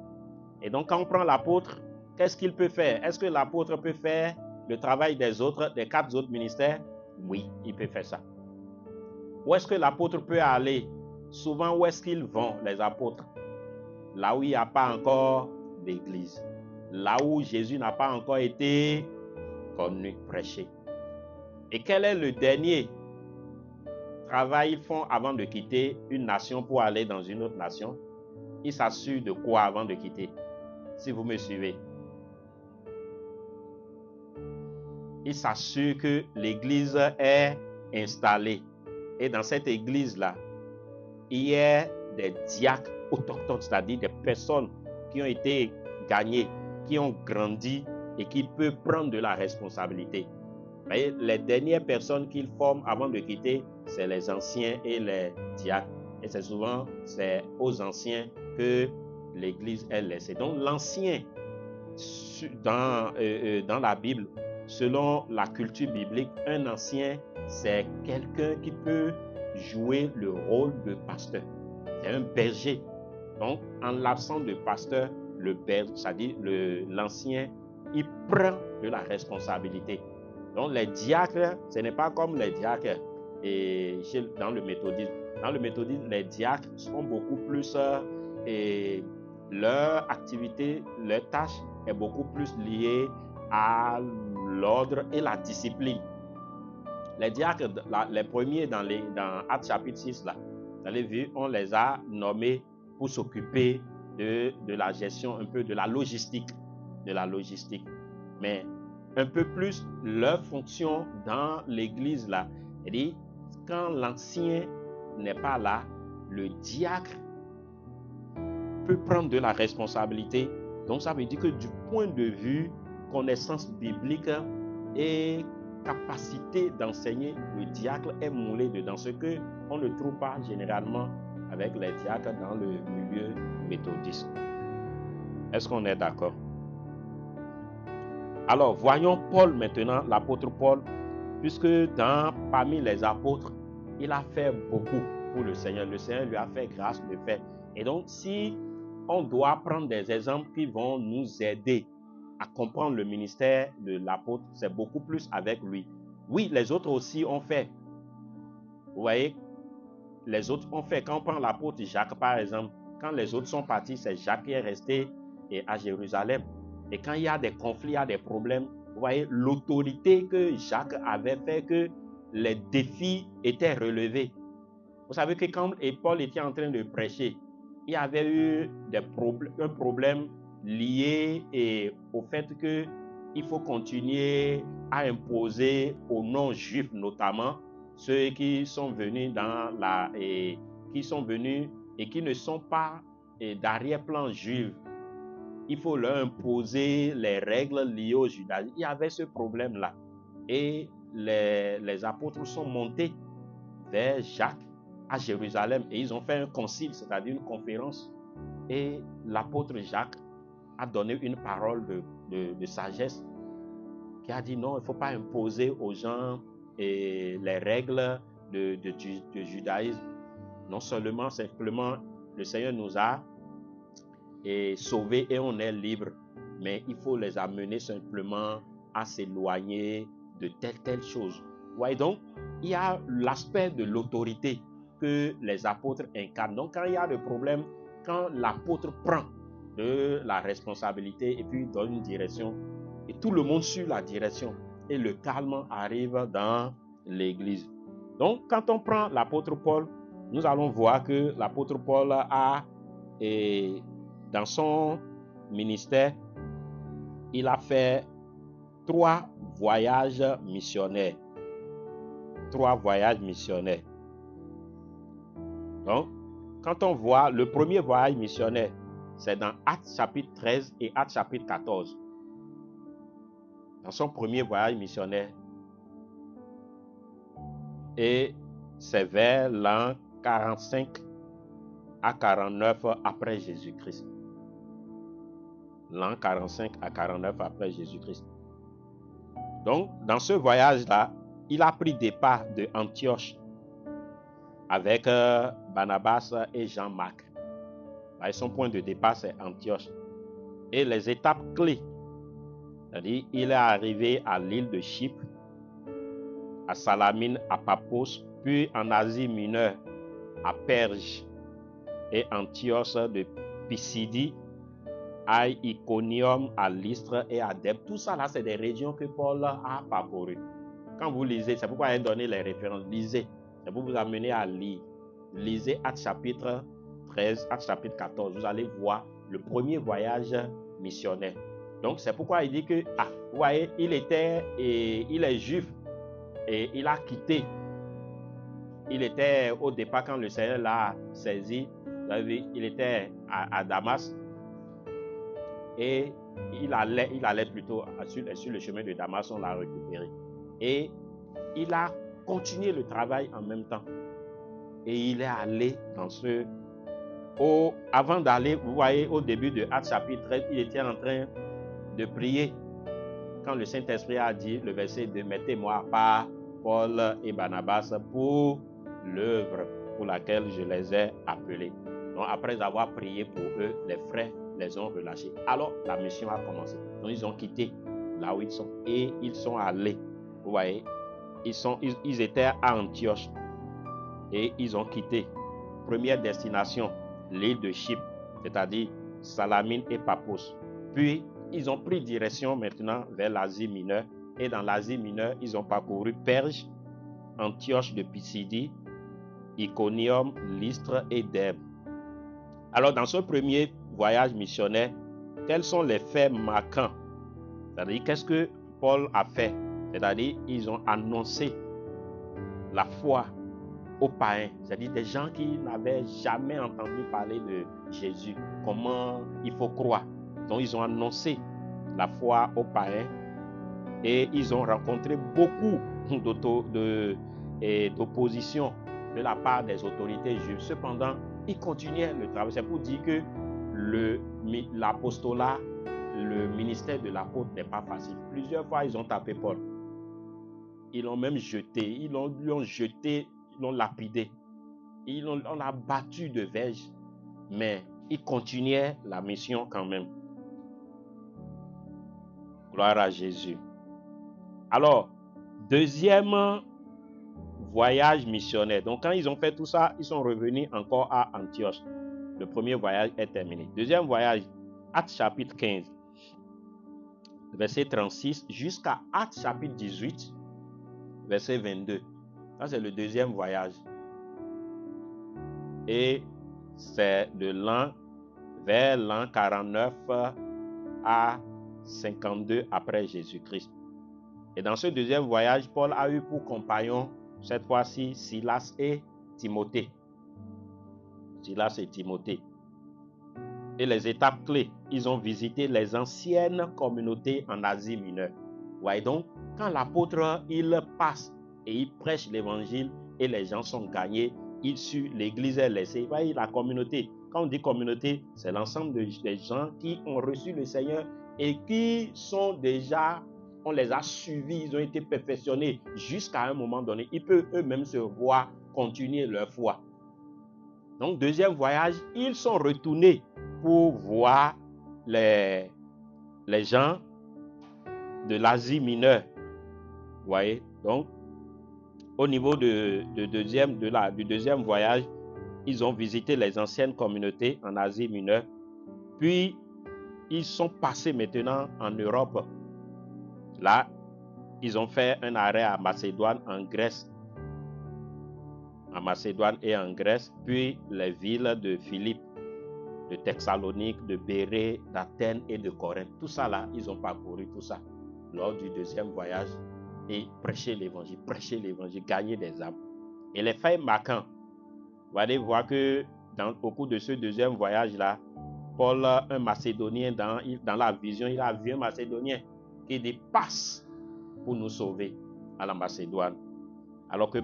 Et donc, quand on prend l'apôtre, qu'est-ce qu'il peut faire? Est-ce que l'apôtre peut faire le travail des autres, des 4 autres ministères? Oui, il peut faire ça. Où est-ce que l'apôtre peut aller? Souvent, où est-ce qu'ils vont, les apôtres? Là où il n'y a pas encore d'église. Là où Jésus n'a pas encore été connu, prêché. Et quel est le dernier travail qu'ils font avant de quitter une nation pour aller dans une autre nation? Ils s'assurent de quoi avant de quitter? Si vous me suivez. Ils s'assurent que l'église est installée. Et dans cette église-là, il y a des diacres autochtones, c'est-à-dire des personnes qui ont été gagnées, qui ont grandi et qui peuvent prendre de la responsabilité. Mais les dernières personnes qu'ils forment avant de quitter, c'est les anciens et les diacres. Et c'est souvent aux anciens que l'église est laissée. Donc l'ancien, dans la Bible, selon la culture biblique, un ancien, c'est quelqu'un qui peut jouer le rôle de pasteur. C'est un berger. Donc, en l'absence de pasteur, le berger, c'est-à-dire l'ancien, il prend de la responsabilité. Donc, les diacres, ce n'est pas comme les diacres dans le méthodisme. Dans le méthodisme, les diacres sont beaucoup plus... leur activité, leur tâche est beaucoup plus liée à l'ordre et la discipline. Les diacres, les premiers dans Actes chapitre 6, là, vous avez vu, on les a nommés pour s'occuper de la gestion, un peu de la logistique. Mais un peu plus, leur fonction dans l'église, là, c'est-à-dire, quand l'ancien n'est pas là, le diacre peut prendre de la responsabilité. Donc, ça veut dire que du point de vue connaissance biblique et capacité d'enseigner, le diacre est moulé dedans, ce qu'on ne trouve pas généralement avec les diacres dans le milieu méthodiste. Est-ce qu'on est d'accord? Alors, voyons Paul maintenant, l'apôtre Paul, puisque parmi les apôtres, il a fait beaucoup pour le Seigneur. Le Seigneur lui a fait grâce de faire. Et donc, si on doit prendre des exemples qui vont nous aider à comprendre le ministère de l'apôtre, c'est beaucoup plus avec lui. Oui, les autres aussi ont fait. Vous voyez, les autres ont fait. Quand on prend l'apôtre Jacques, par exemple, quand les autres sont partis, c'est Jacques qui est resté à Jérusalem. Et quand il y a des conflits, il y a des problèmes, vous voyez, l'autorité que Jacques avait fait que les défis étaient relevés. Vous savez que quand Paul était en train de prêcher, il y avait eu un problème lié au fait qu'il faut continuer à imposer aux non-juifs, notamment ceux qui sont venus qui sont venus et qui ne sont pas d'arrière-plan juif. Il faut leur imposer les règles liées au judaïsme. Il y avait ce problème-là. Et les apôtres sont montés vers Jacques à Jérusalem et ils ont fait un concile, c'est-à-dire une conférence. Et l'apôtre Jacques a donné une parole de sagesse qui a dit non, il ne faut pas imposer aux gens les règles de judaïsme. Non seulement, simplement, le Seigneur nous a sauvés et on est libre, mais il faut les amener simplement à s'éloigner de telle chose. Ouais, donc, il y a l'aspect de l'autorité que les apôtres incarnent. Donc, quand il y a le problème, quand l'apôtre prend de la responsabilité et puis donne une direction, et tout le monde suit la direction, et le calme arrive dans l'église. Donc, quand on prend l'apôtre Paul, nous allons voir que l'apôtre Paul a, dans son ministère, il a fait 3 voyages missionnaires. 3 voyages missionnaires. Donc, quand on voit le premier voyage missionnaire, c'est dans Actes chapitre 13 et Actes chapitre 14. Dans son premier voyage missionnaire, et c'est vers l'an 45 à 49 après Jésus-Christ. L'an 45 à 49 après Jésus-Christ. Donc, dans ce voyage-là, il a pris départ de Antioche avec Barnabas et Jean-Marc. Son point de départ, c'est Antioche. Et les étapes clés, c'est-à-dire, il est arrivé à l'île de Chypre, à Salamine, à Paphos, puis en Asie mineure, à Perge et Antioche de Pisidie, à Iconium, à Lystre et à Dèbe. Tout ça là, c'est des régions que Paul a parcourues. Quand vous lisez, c'est pourquoi il a donné les références. Lisez, c'est pour vous amener à lire. Lisez Actes chapitre 13, Actes chapitre 14. Vous allez voir le premier voyage missionnaire. Donc c'est pourquoi il dit que, vous voyez, il est juif et il a quitté. Il était au départ quand le Seigneur l'a saisi. Vous avez vu, il était à Damas. Et il allait plutôt sur le chemin de Damas, on l'a récupéré. Et il a continué le travail en même temps. Et il est allé dans avant d'aller, vous voyez, au début de Actes chapitre 13, il était en train de prier. Quand le Saint-Esprit a dit, le verset 2, mettez-moi à part Paul et Barnabas pour l'œuvre pour laquelle je les ai appelés. Donc après avoir prié pour eux, les frères les ont relâchés. Alors la mission a commencé. Donc ils ont quitté là où ils sont et ils sont allés. Vous voyez, ils étaient à Antioche et ils ont quitté. Première destination, l'île de Chypre, c'est-à-dire Salamine et Paphos. Puis ils ont pris direction maintenant vers l'Asie mineure. Et dans l'Asie mineure, ils ont parcouru Perge, Antioche de Pisidie, Iconium, Lystre et Dèbe. Alors dans ce premier voyage missionnaire, quels sont les faits marquants? C'est-à-dire, qu'est-ce que Paul a fait? C'est-à-dire, ils ont annoncé la foi aux païens, c'est-à-dire des gens qui n'avaient jamais entendu parler de Jésus, comment il faut croire. Donc, ils ont annoncé la foi aux païens et ils ont rencontré beaucoup d'opposition de la part des autorités juives. Cependant, ils continuaient le travail. C'est pour dire que l'apostolat, le ministère de l'apôtre n'est pas facile. Plusieurs fois, ils ont tapé Paul. Ils l'ont même jeté. Ils l'ont jeté, ils l'ont lapidé. On l'a battu de verge. Mais il continuait la mission quand même. Gloire à Jésus. Alors, deuxième voyage missionnaire. Donc, quand ils ont fait tout ça, ils sont revenus encore à Antioche. Le premier voyage est terminé. Deuxième voyage, Actes chapitre 15, verset 36, jusqu'à Actes chapitre 18, verset 22. Ça, c'est le deuxième voyage. Et c'est vers l'an 49 à 52 après Jésus-Christ. Et dans ce deuxième voyage, Paul a eu pour compagnon, cette fois-ci, Silas et Timothée. Silas et Timothée. Et les étapes clés, ils ont visité les anciennes communautés en Asie mineure. Voyez donc, quand l'apôtre, il passe et il prêche l'évangile et les gens sont gagnés, l'église est laissée. Voyez, la communauté, quand on dit communauté, c'est l'ensemble des gens qui ont reçu le Seigneur et qui sont déjà on les a suivis, ils ont été perfectionnés jusqu'à un moment donné. Ils peuvent eux-mêmes se voir continuer leur foi. Donc, deuxième voyage, ils sont retournés pour voir les gens de l'Asie mineure. Vous voyez? Donc, au niveau du deuxième voyage, ils ont visité les anciennes communautés en Asie mineure. Puis, ils sont passés maintenant en Europe. Là, ils ont fait un arrêt à Macédoine, en Grèce. En Macédoine et en Grèce. Puis, les villes de Philippe, de Thessalonique, de Bérée, d'Athènes et de Corinthe. Tout ça là, ils ont parcouru tout ça lors du deuxième voyage et prêcher l'évangile, gagner des âmes. Et les faits marquants, vous allez voir que au cours de ce deuxième voyage là, Paul, un Macédonien, dans la vision, il a vu un Macédonien qui dépasse pour nous sauver à la Macédoine. Alors que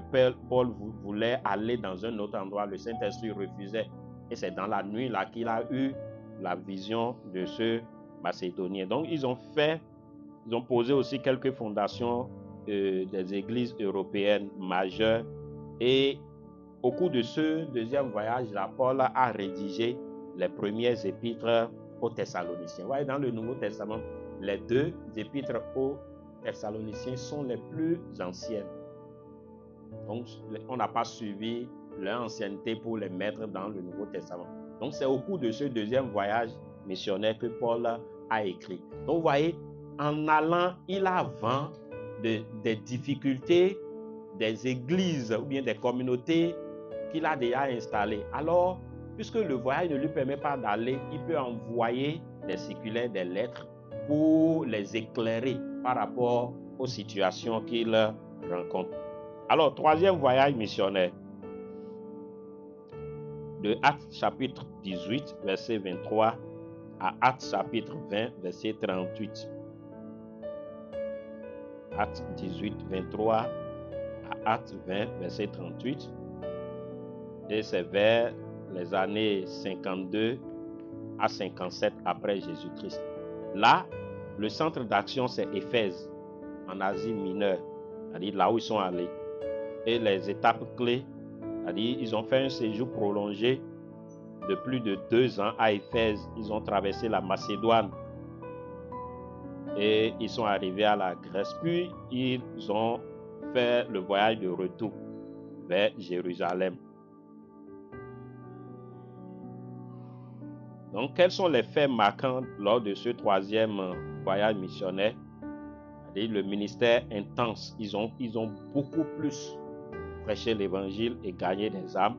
Paul voulait aller dans un autre endroit, le Saint-Esprit refusait. Et c'est dans la nuit là qu'il a eu la vision de ce Macédonien. Donc, ils ont posé aussi quelques fondations des églises européennes majeures. Et au cours de ce deuxième voyage, là, Paul a rédigé les premières épîtres aux Thessaloniciens. Vous voyez, dans le Nouveau Testament, les deux épîtres aux Thessaloniciens sont les plus anciennes. Donc, on n'a pas suivi leur ancienneté pour les mettre dans le Nouveau Testament. Donc, c'est au cours de ce deuxième voyage missionnaire que Paul a écrit. Donc, vous voyez, en allant, il a vent des difficultés des églises ou bien des communautés qu'il a déjà installées. Alors, puisque le voyage ne lui permet pas d'aller, il peut envoyer des circulaires, des lettres pour les éclairer par rapport aux situations qu'il rencontre. Alors, troisième voyage missionnaire, de Actes chapitre 18, verset 23 à Actes chapitre 20, verset 38. Actes 18, 23 à Actes 20, verset 38. Et c'est vers les années 52 à 57 après Jésus-Christ. Là, le centre d'action, c'est Éphèse, en Asie mineure, c'est-à-dire là où ils sont allés. Et les étapes clés, c'est-à-dire ils ont fait un séjour prolongé de plus de 2 ans à Éphèse. Ils ont traversé la Macédoine et ils sont arrivés à la Grèce. Puis ils ont fait le voyage de retour vers Jérusalem. Donc, quels sont les faits marquants lors de ce troisième voyage missionnaire? C'est-à-dire le ministère intense. Ils ont beaucoup plus prêché l'évangile et gagné des âmes.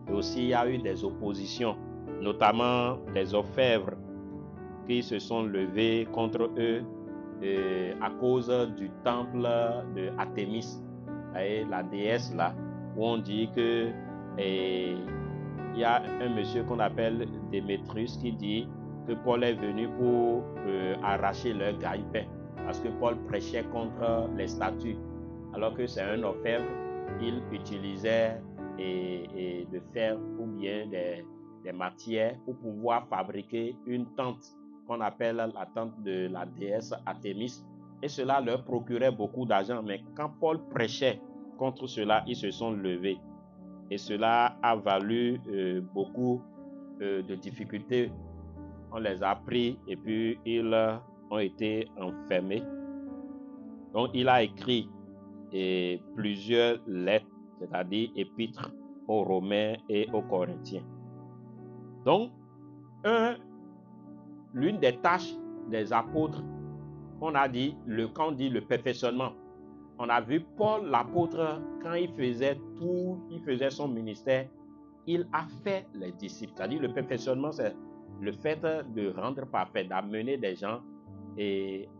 Et aussi, il y a eu des oppositions, notamment des orfèvres qui se sont levés contre eux à cause du temple de Artémis, la déesse là, où on dit que il y a un monsieur qu'on appelle Démétrius qui dit que Paul est venu pour arracher leur gagne-pain parce que Paul prêchait contre les statues, alors que c'est un orfèvre. Il utilisait de fer ou bien des matières pour pouvoir fabriquer une tente qu'on appelle la tente de la déesse Artémis, et cela leur procurait beaucoup d'argent. Mais quand Paul prêchait contre cela, ils se sont levés et cela a valu beaucoup de difficultés. On les a pris et puis ils ont été enfermés. Donc il a écrit plusieurs lettres, c'est-à-dire épîtres aux Romains et aux Corinthiens. Donc, l'une des tâches des apôtres, quand on dit le perfectionnement, on a vu Paul l'apôtre, quand il faisait son ministère, il a fait les disciples. C'est-à-dire le perfectionnement, c'est le fait de rendre parfait, d'amener des gens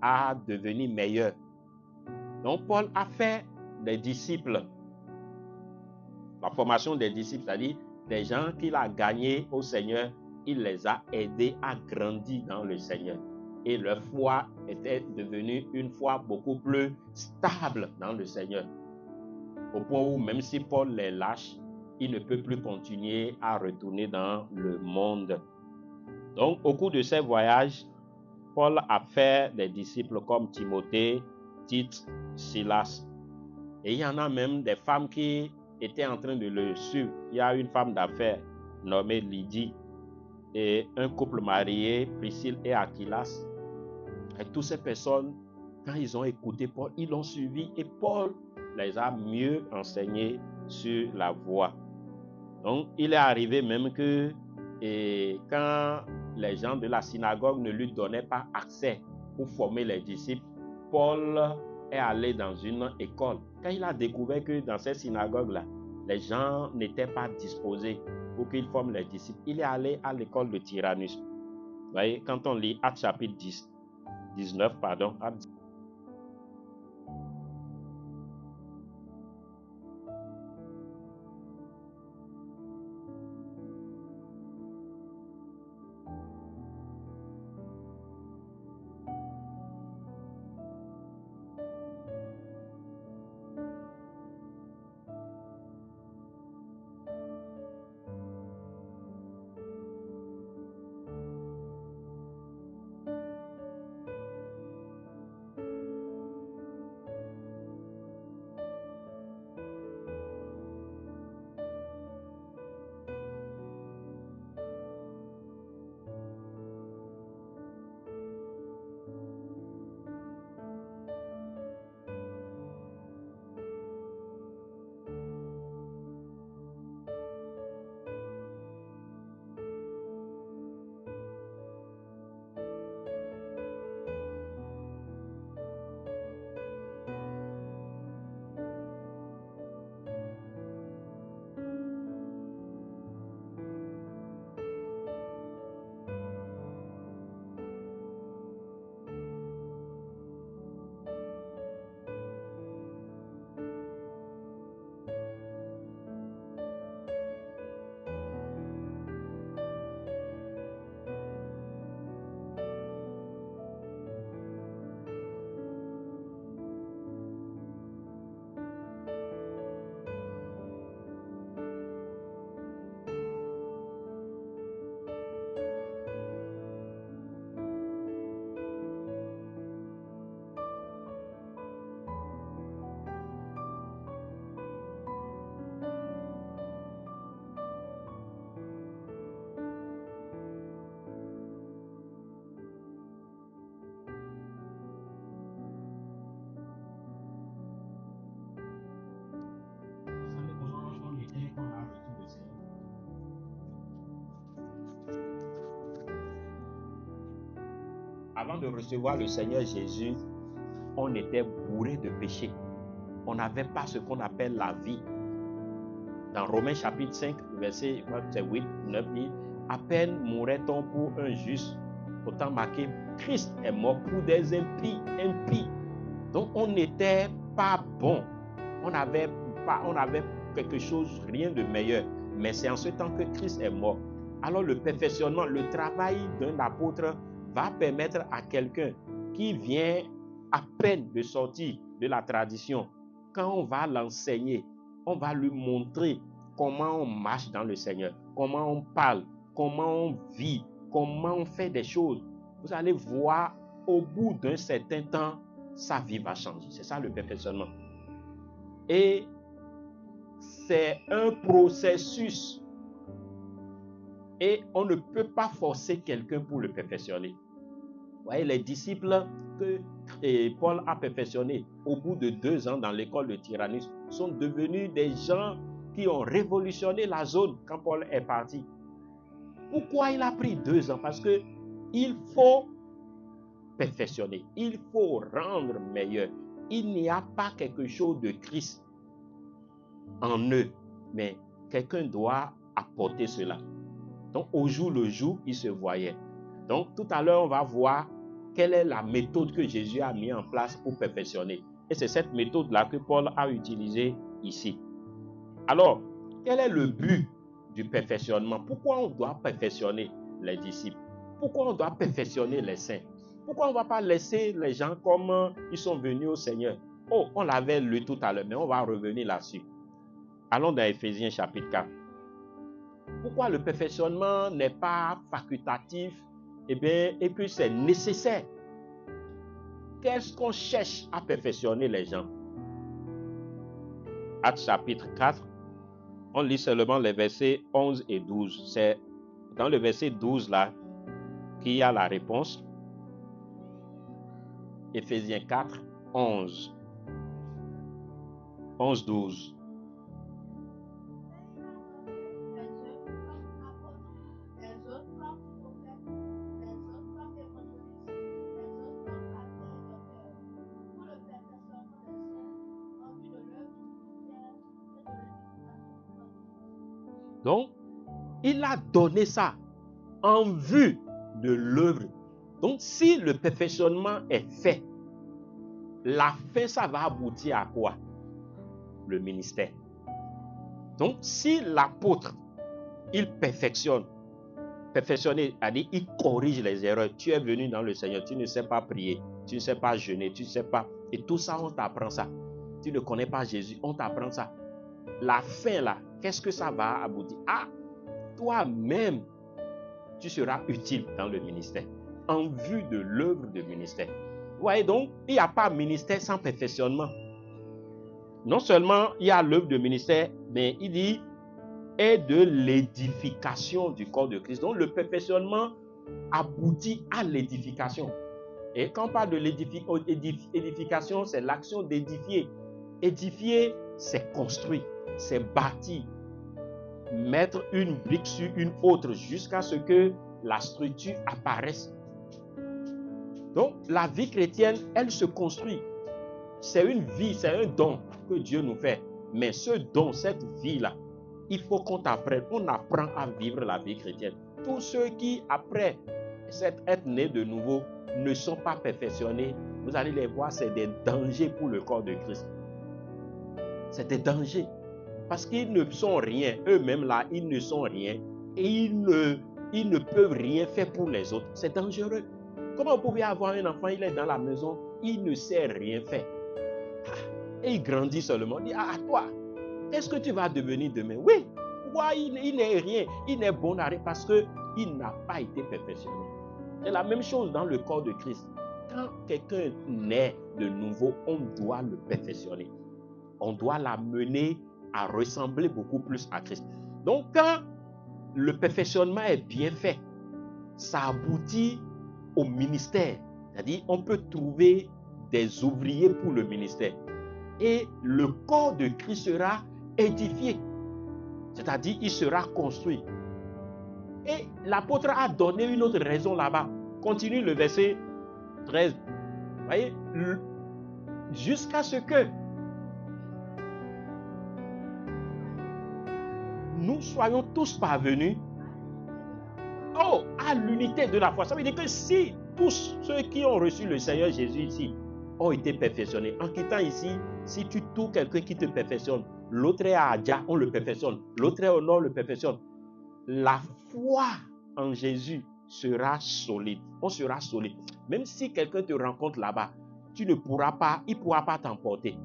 à devenir meilleurs. Donc, Paul a fait des disciples. La formation des disciples, c'est-à-dire des gens qu'il a gagnés au Seigneur, il les a aidés à grandir dans le Seigneur. Et leur foi était devenue une foi beaucoup plus stable dans le Seigneur. Au point où même si Paul les lâche, il ne peut plus continuer à retourner dans le monde. Donc, au cours de ces voyages, Paul a fait des disciples comme Timothée, Tite, Silas. Et il y en a même des femmes qui étaient en train de le suivre. Il y a une femme d'affaires nommée Lydie et un couple marié, Priscille et Aquilas. Et toutes ces personnes, quand ils ont écouté Paul, ils l'ont suivi et Paul les a mieux enseignés sur la voie. Donc, il est arrivé même que quand les gens de la synagogue ne lui donnaient pas accès pour former les disciples, Paul est allé dans une école. Quand il a découvert que dans ces synagogues-là, les gens n'étaient pas disposés pour qu'ils forment les disciples, il est allé à l'école de Tyrannus. Vous voyez, quand on lit Actes chapitre 19, Actes Avant de recevoir le Seigneur Jésus, on était bourré de péché. On n'avait pas ce qu'on appelle la vie. Dans Romains chapitre 5, verset 8, 9 dit, à peine mourrait-on pour un juste, autant marqué, Christ est mort pour des impies. Donc on n'était pas bon. On avait quelque chose, rien de meilleur. Mais c'est en ce temps que Christ est mort. Alors le perfectionnement, le travail d'un apôtre va permettre à quelqu'un qui vient à peine de sortir de la tradition, quand on va l'enseigner, on va lui montrer comment on marche dans le Seigneur, comment on parle, comment on vit, comment on fait des choses. Vous allez voir, au bout d'un certain temps, sa vie va changer. C'est ça le perfectionnement. Et c'est un processus. Et on ne peut pas forcer quelqu'un pour le perfectionner. Vous voyez, les disciples que Paul a perfectionnés au bout de 2 ans dans l'école de Tyrannus sont devenus des gens qui ont révolutionné la zone quand Paul est parti. Pourquoi il a pris 2 ans? Parce que il faut perfectionner, il faut rendre meilleur. Il n'y a pas quelque chose de Christ en eux, mais quelqu'un doit apporter cela. Donc au jour le jour, il se voyait. Donc tout à l'heure, on va voir quelle est la méthode que Jésus a mis en place pour perfectionner. Et c'est cette méthode-là que Paul a utilisée ici. Alors, quel est le but du perfectionnement? Pourquoi on doit perfectionner les disciples? Pourquoi on doit perfectionner les saints? Pourquoi on ne va pas laisser les gens comme ils sont venus au Seigneur? Oh, on l'avait lu tout à l'heure, mais on va revenir là-dessus. Allons dans Éphésiens chapitre 4. Pourquoi le perfectionnement n'est pas facultatif Eh bien, et puis c'est nécessaire. Qu'est-ce qu'on cherche à perfectionner les gens? Actes chapitre 4, on lit seulement les versets 11 et 12. C'est dans le verset 12 là qu'il y a la réponse. Éphésiens 4, 11. 11, 12. Donc, il a donné ça en vue de l'œuvre. Donc, si le perfectionnement est fait, la fin, ça va aboutir à quoi? Le ministère. Donc, si l'apôtre, il perfectionner, c'est-à-dire il corrige les erreurs. Tu es venu dans le Seigneur, tu ne sais pas prier, tu ne sais pas jeûner, tu ne sais pas. Et tout ça, on t'apprend ça. Tu ne connais pas Jésus, on t'apprend ça. La fin là, qu'est-ce que ça va aboutir? Ah, toi-même, tu seras utile dans le ministère, en vue de l'œuvre de ministère. Vous voyez donc, il n'y a pas ministère sans perfectionnement. Non seulement il y a l'œuvre de ministère, mais il dit et de l'édification du corps de Christ. Donc le perfectionnement aboutit à l'édification. Et quand on parle de l'édification, c'est l'action d'édifier. Édifier, c'est construire, c'est bâtir, mettre une brique sur une autre jusqu'à ce que la structure apparaisse. Donc la vie chrétienne, elle se construit. C'est une vie, c'est un don que Dieu nous fait. Mais ce don, cette vie-là, il faut qu'on apprenne. On apprend à vivre la vie chrétienne. Tous ceux qui, après être nés de nouveau, ne sont pas perfectionnés, vous allez les voir, c'est des dangers pour le corps de Christ. C'est des dangers. Parce qu'ils ne sont rien. Eux-mêmes là, ils ne sont rien. Et ils ne peuvent rien faire pour les autres. C'est dangereux. Comment vous pouvez avoir un enfant, il est dans la maison, il ne sait rien faire. Et il grandit seulement. Il dit, ah, toi, qu'est-ce que tu vas devenir demain? Oui, il n'est rien. Il n'est bon à rien parce qu'il n'a pas été perfectionné. C'est la même chose dans le corps de Christ. Quand quelqu'un naît de nouveau, on doit le perfectionner. On doit l'amener à ressembler beaucoup plus à Christ. Donc, quand le perfectionnement est bien fait, ça aboutit au ministère. C'est-à-dire, on peut trouver des ouvriers pour le ministère. Et le corps de Christ sera édifié. C'est-à-dire, il sera construit. Et l'apôtre a donné une autre raison là-bas. Continue le verset 13. Vous voyez, jusqu'à ce que nous soyons tous parvenus à l'unité de la foi. Ça veut dire que si tous ceux qui ont reçu le Seigneur Jésus ici ont été perfectionnés, en quittant ici, si tu trouves quelqu'un qui te perfectionne, l'autre est à Adja, on le perfectionne, l'autre est au nord, on le perfectionne. La foi en Jésus sera solide. On sera solide. Même si quelqu'un te rencontre là-bas, il ne pourra pas t'emporter.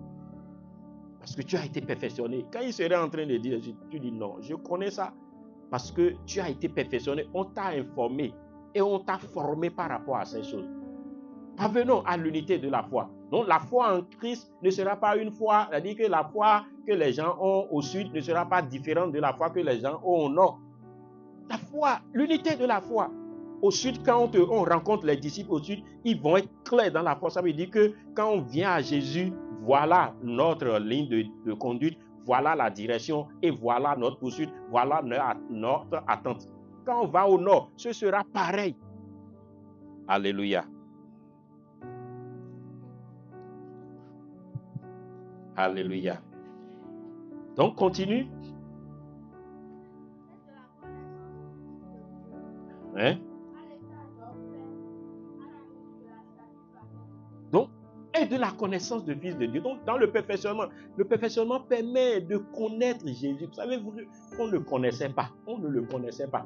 Parce que tu as été perfectionné. Quand il serait en train de dire, tu dis non, je connais ça. Parce que tu as été perfectionné, on t'a informé et on t'a formé par rapport à ces choses. Parvenons à l'unité de la foi. Donc la foi en Christ ne sera pas une foi, c'est-à-dire que la foi que les gens ont au sud ne sera pas différente de la foi que les gens ont au nord. La foi, l'unité de la foi. Au sud, quand on rencontre les disciples au sud, ils vont être clairs dans la foi. Ça veut dire que quand on vient à Jésus, voilà notre ligne de conduite, voilà la direction et voilà notre poursuite, voilà notre attente. Quand on va au nord, ce sera pareil. Alléluia. Alléluia. Donc, continue. Hein? Donc, et de la connaissance du Fils de Dieu. Donc, dans le perfectionnement permet de connaître Jésus. Vous savez, on ne le connaissait pas. On ne le connaissait pas.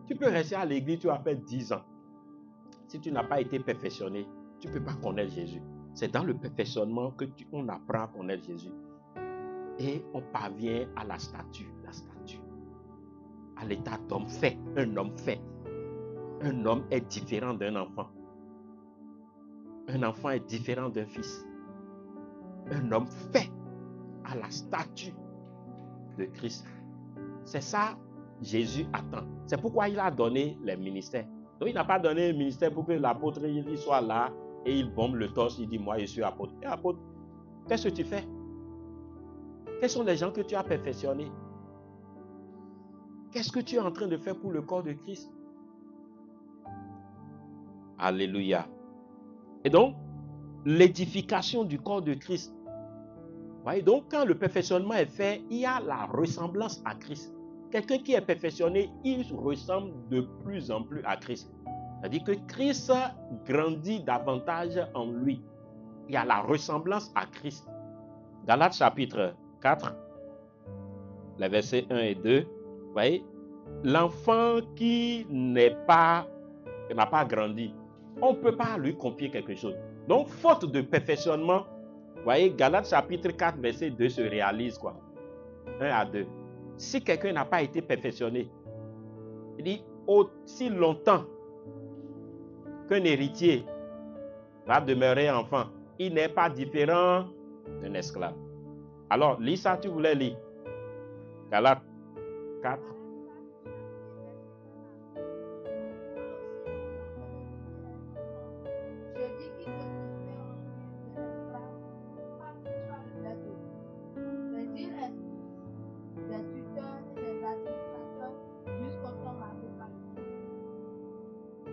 Tu peux rester à l'église, tu as fait 10 ans. Si tu n'as pas été perfectionné, tu ne peux pas connaître Jésus. C'est dans le perfectionnement qu'on apprend à connaître Jésus. Et on parvient à la statue, à l'état d'homme fait, un homme fait. Un homme est différent d'un enfant. Un enfant est différent d'un fils. Un homme fait à la statue de Christ. C'est ça Jésus attend. C'est pourquoi il a donné les ministères. Donc il n'a pas donné le ministère pour que l'apôtre il soit là et il bombe le torse, il dit moi je suis apôtre. Et apôtre, qu'est-ce que tu fais? Quels sont les gens que tu as perfectionnés? Qu'est-ce que tu es en train de faire pour le corps de Christ? Alléluia. Et donc, l'édification du corps de Christ. Voyez, donc quand le perfectionnement est fait, il y a la ressemblance à Christ. Quelqu'un qui est perfectionné, il ressemble de plus en plus à Christ. C'est-à-dire que Christ grandit davantage en lui. Il y a la ressemblance à Christ. Galates chapitre 4, les versets 1 et 2. Vous voyez, l'enfant qui n'a pas grandi, on ne peut pas lui confier quelque chose. Donc, faute de perfectionnement, vous voyez, Galates chapitre 4, verset 2 se réalise quoi? 1 à 2. Si quelqu'un n'a pas été perfectionné, il dit aussi longtemps qu'un héritier va demeurer enfant, il n'est pas différent d'un esclave. Alors, lis ça, tu voulais lire. Galates 4.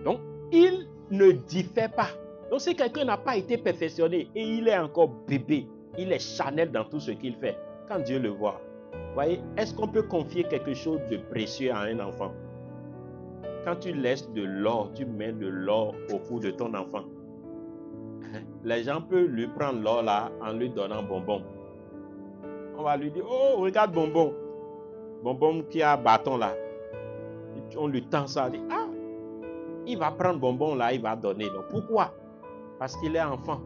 Donc, il ne diffère pas. Donc, si quelqu'un n'a pas été perfectionné et il est encore bébé, il est charnel dans tout ce qu'il fait, quand Dieu le voit, voyez, est-ce qu'on peut confier quelque chose de précieux à un enfant? Quand tu laisses de l'or, tu mets de l'or au cou de ton enfant. Les gens peuvent lui prendre l'or là en lui donnant bonbon. On va lui dire, oh, regarde bonbon. Bonbon qui a bâton là. On lui tend ça, on dit, ah, il va prendre bonbon là, il va donner. Donc, pourquoi? Parce qu'il est enfant.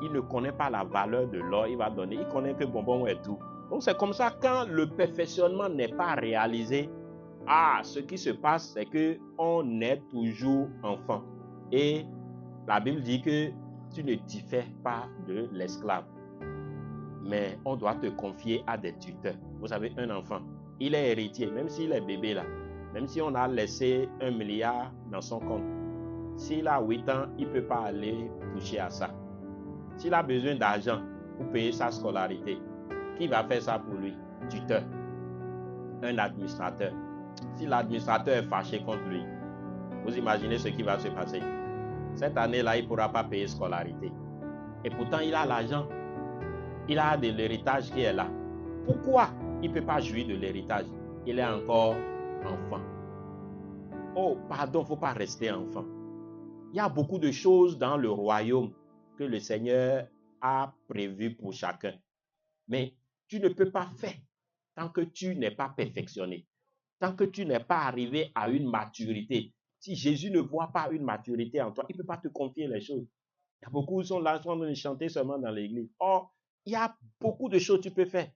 Il ne connaît pas la valeur de l'or, il va donner. Il connaît que bonbon est doux. Donc, c'est comme ça, quand le perfectionnement n'est pas réalisé, ce qui se passe, c'est qu'on est toujours enfant. Et la Bible dit que tu ne diffères pas de l'esclave. Mais on doit te confier à des tuteurs. Vous savez, un enfant, il est héritier, même s'il est bébé là. Même si on a laissé 1 milliard dans son compte. S'il a 8 ans, il ne peut pas aller toucher à ça. S'il a besoin d'argent pour payer sa scolarité, qui va faire ça pour lui? Tuteur. Un administrateur. Si l'administrateur est fâché contre lui, vous imaginez ce qui va se passer. Cette année-là, il ne pourra pas payer scolarité. Et pourtant, il a l'argent. Il a de l'héritage qui est là. Pourquoi il ne peut pas jouir de l'héritage? Il est encore enfant. Oh, pardon, il ne faut pas rester enfant. Il y a beaucoup de choses dans le royaume que le Seigneur a prévues pour chacun. Mais tu ne peux pas faire tant que tu n'es pas perfectionné. Tant que tu n'es pas arrivé à une maturité. Si Jésus ne voit pas une maturité en toi, il ne peut pas te confier les choses. Il y a beaucoup qui sont là en train de chanter seulement dans l'église. Or, il y a beaucoup de choses que tu peux faire.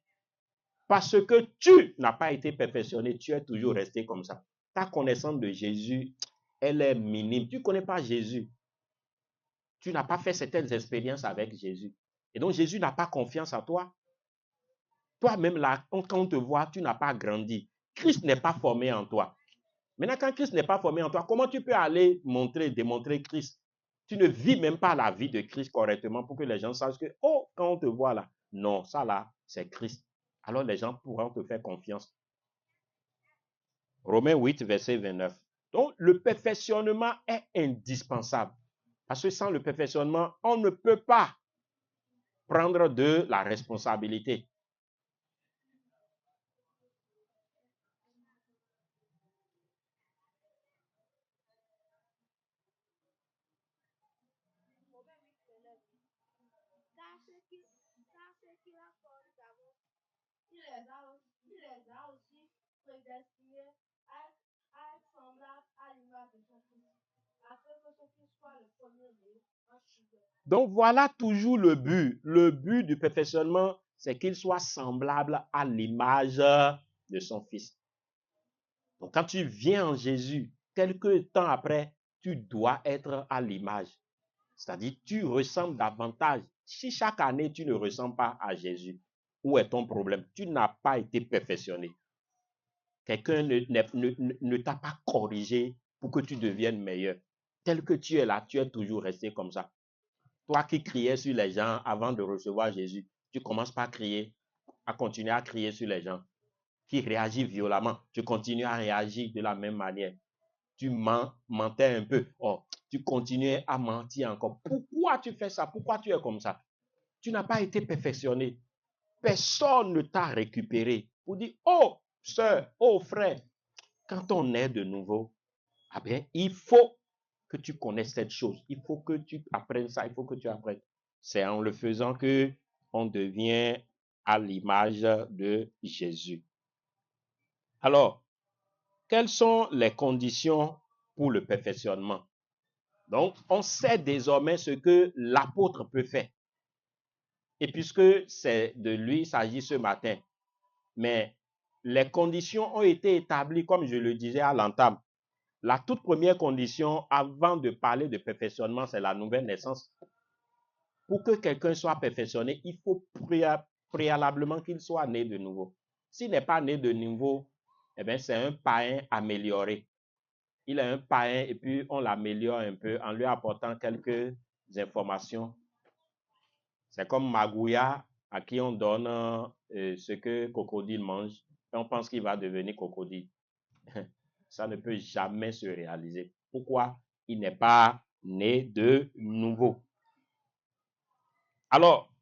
Parce que tu n'as pas été perfectionné, tu es toujours resté comme ça. Ta connaissance de Jésus, elle est minime. Tu ne connais pas Jésus. Tu n'as pas fait certaines expériences avec Jésus. Et donc, Jésus n'a pas confiance en toi. Toi-même, là, quand on te voit, tu n'as pas grandi. Christ n'est pas formé en toi. Maintenant, quand Christ n'est pas formé en toi, comment tu peux aller démontrer Christ? Tu ne vis même pas la vie de Christ correctement pour que les gens sachent que, oh, quand on te voit là, non, ça là, c'est Christ. Alors les gens pourront te faire confiance. Romains 8, verset 29. Donc, le perfectionnement est indispensable. Parce que sans le perfectionnement, on ne peut pas prendre de la responsabilité. Donc voilà toujours le but. Le but du perfectionnement, c'est qu'il soit semblable à l'image de son Fils. Donc quand tu viens en Jésus, quelques temps après, tu dois être à l'image. C'est-à-dire, tu ressembles davantage. Si chaque année, tu ne ressembles pas à Jésus, où est ton problème? Tu n'as pas été perfectionné. Quelqu'un ne t'a pas corrigé pour que tu deviennes meilleur. Tel que tu es là, tu es toujours resté comme ça. Toi qui criais sur les gens avant de recevoir Jésus, tu commences par crier, à continuer à crier sur les gens. Qui réagit violemment, tu continues à réagir de la même manière. Tu mentais un peu, oh, tu continues à mentir encore. Pourquoi tu fais ça? Pourquoi tu es comme ça? Tu n'as pas été perfectionné. Personne ne t'a récupéré pour dire, oh, sœur, oh, frère, quand on est de nouveau, ah bien, il faut que tu connaisses cette chose. Il faut que tu apprennes ça. Il faut que tu apprennes. C'est en le faisant que on devient à l'image de Jésus. Alors, quelles sont les conditions pour le perfectionnement? Donc, on sait désormais ce que l'apôtre peut faire. Et puisque c'est de lui il s'agit ce matin, mais les conditions ont été établies, comme je le disais à l'entame. La toute première condition, avant de parler de perfectionnement, c'est la nouvelle naissance. Pour que quelqu'un soit perfectionné, il faut préalablement qu'il soit né de nouveau. S'il n'est pas né de nouveau, eh bien, c'est un païen amélioré. Il est un païen et puis on l'améliore un peu en lui apportant quelques informations. C'est comme Magouya à qui on donne ce que crocodile mange et on pense qu'il va devenir crocodile. Ça ne peut jamais se réaliser. Pourquoi? Il n'est pas né de nouveau. Alors,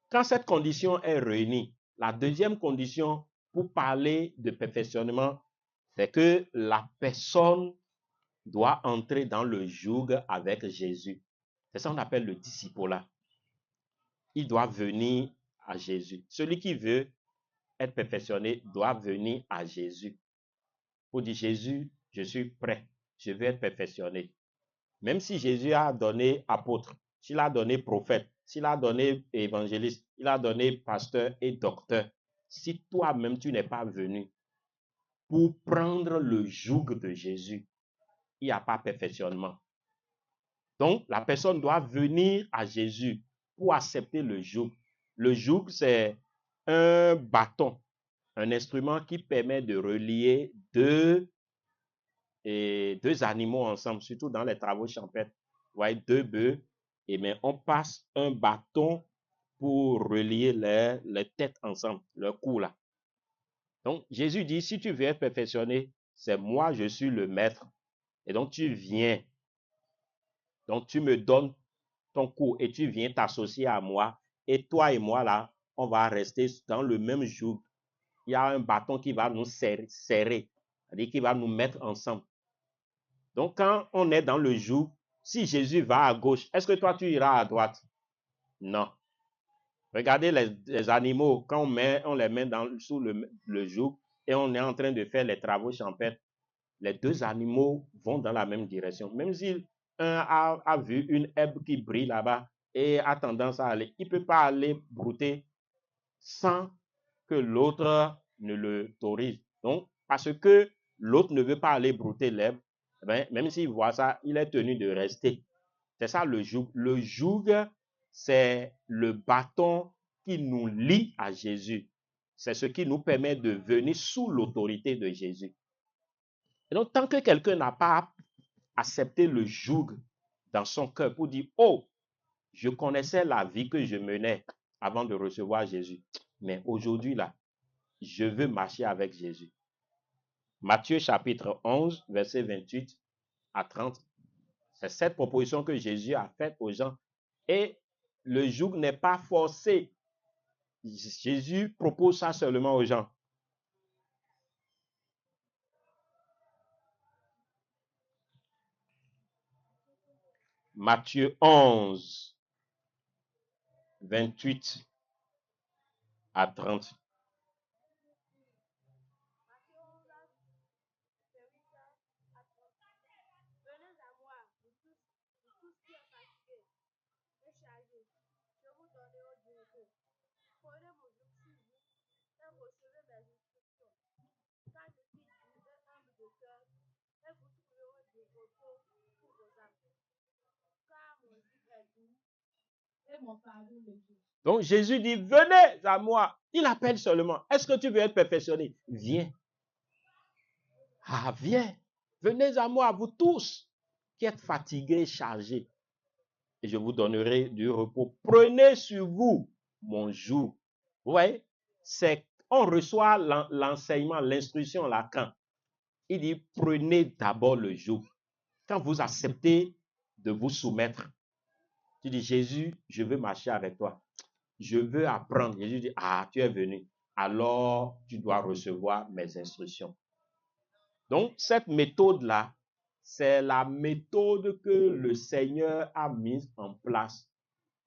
quand cette condition est réunie, la deuxième condition pour parler de perfectionnement, c'est que la personne doit entrer dans le joug avec Jésus. C'est ça qu'on appelle le discipolat. Il doit venir à Jésus. Celui qui veut être perfectionné doit venir à Jésus. Pour dire, Jésus, je suis prêt, je veux être perfectionné. Même si Jésus a donné apôtre, s'il a donné prophète, s'il a donné évangéliste, il a donné pasteur et docteur, si toi-même tu n'es pas venu pour prendre le joug de Jésus, il n'y a pas perfectionnement. Donc, la personne doit venir à Jésus pour accepter le joug. Le joug, c'est un bâton, un instrument qui permet de relier deux animaux ensemble, surtout dans les travaux champêtres. Vous voyez, deux bœufs, et bien on passe un bâton pour relier les têtes ensemble, le cou là. Donc, Jésus dit, si tu veux être perfectionné, c'est moi, je suis le maître. Et donc, tu viens. Donc, tu me donnes ton cou et tu viens t'associer à moi. Et toi et moi, là, on va rester dans le même joug. Il y a un bâton qui va nous serrer, c'est-à-dire qui va nous mettre ensemble. Donc, quand on est dans le joug, si Jésus va à gauche, est-ce que toi, tu iras à droite? Non. Regardez les animaux, quand on les met sous le joug et on est en train de faire les travaux champêtres, les deux animaux vont dans la même direction. Même si un a vu une herbe qui brille là-bas et a tendance à aller, il ne peut pas aller brouter sans que l'autre ne le autorise. Donc, parce que l'autre ne veut pas aller brouter l'herbe, même s'il voit ça, il est tenu de rester. C'est ça le joug. Le joug, c'est le bâton qui nous lie à Jésus. C'est ce qui nous permet de venir sous l'autorité de Jésus. Et donc, tant que quelqu'un n'a pas accepté le joug dans son cœur pour dire, oh, je connaissais la vie que je menais avant de recevoir Jésus. Mais aujourd'hui, là, je veux marcher avec Jésus. Matthieu chapitre 11, verset 28 à 30. C'est cette proposition que Jésus a faite aux gens. Et le joug n'est pas forcé. Jésus propose ça seulement aux gens. Matthieu 11, 28 à 30. Donc Jésus dit, venez à moi. Il appelle seulement. Est-ce que tu veux être perfectionné? Viens. Ah, viens. Venez à moi, vous tous qui êtes fatigués, chargés. Et je vous donnerai du repos. Prenez sur vous mon joug. Vous voyez, on reçoit l'enseignement, l'instruction là quand? Il dit, prenez d'abord le joug. Quand vous acceptez de vous soumettre, tu dis, Jésus, je veux marcher avec toi. Je veux apprendre. Jésus dit, ah, tu es venu. Alors, tu dois recevoir mes instructions. Donc, cette méthode-là, c'est la méthode que le Seigneur a mise en place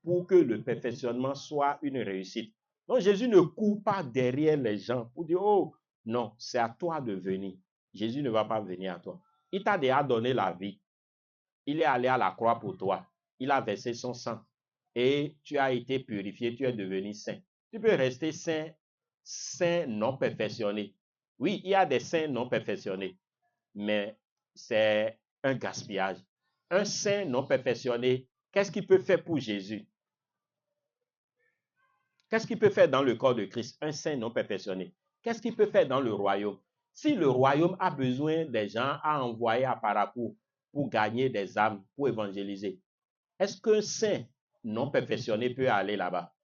pour que le perfectionnement soit une réussite. Donc, Jésus ne court pas derrière les gens pour dire, oh, non, c'est à toi de venir. Jésus ne va pas venir à toi. Il t'a déjà donné la vie. Il est allé à la croix pour toi. Il a versé son sang. Et tu as été purifié, tu es devenu saint. Tu peux rester saint non perfectionné. Oui, il y a des saints non perfectionnés, mais c'est un gaspillage. Un saint non perfectionné, qu'est-ce qu'il peut faire pour Jésus? Qu'est-ce qu'il peut faire dans le corps de Christ? Un saint non perfectionné. Qu'est-ce qu'il peut faire dans le royaume? Si le royaume a besoin des gens à envoyer à parcours pour gagner des âmes, pour évangéliser, est-ce qu'un saint non perfectionné peut aller là-bas?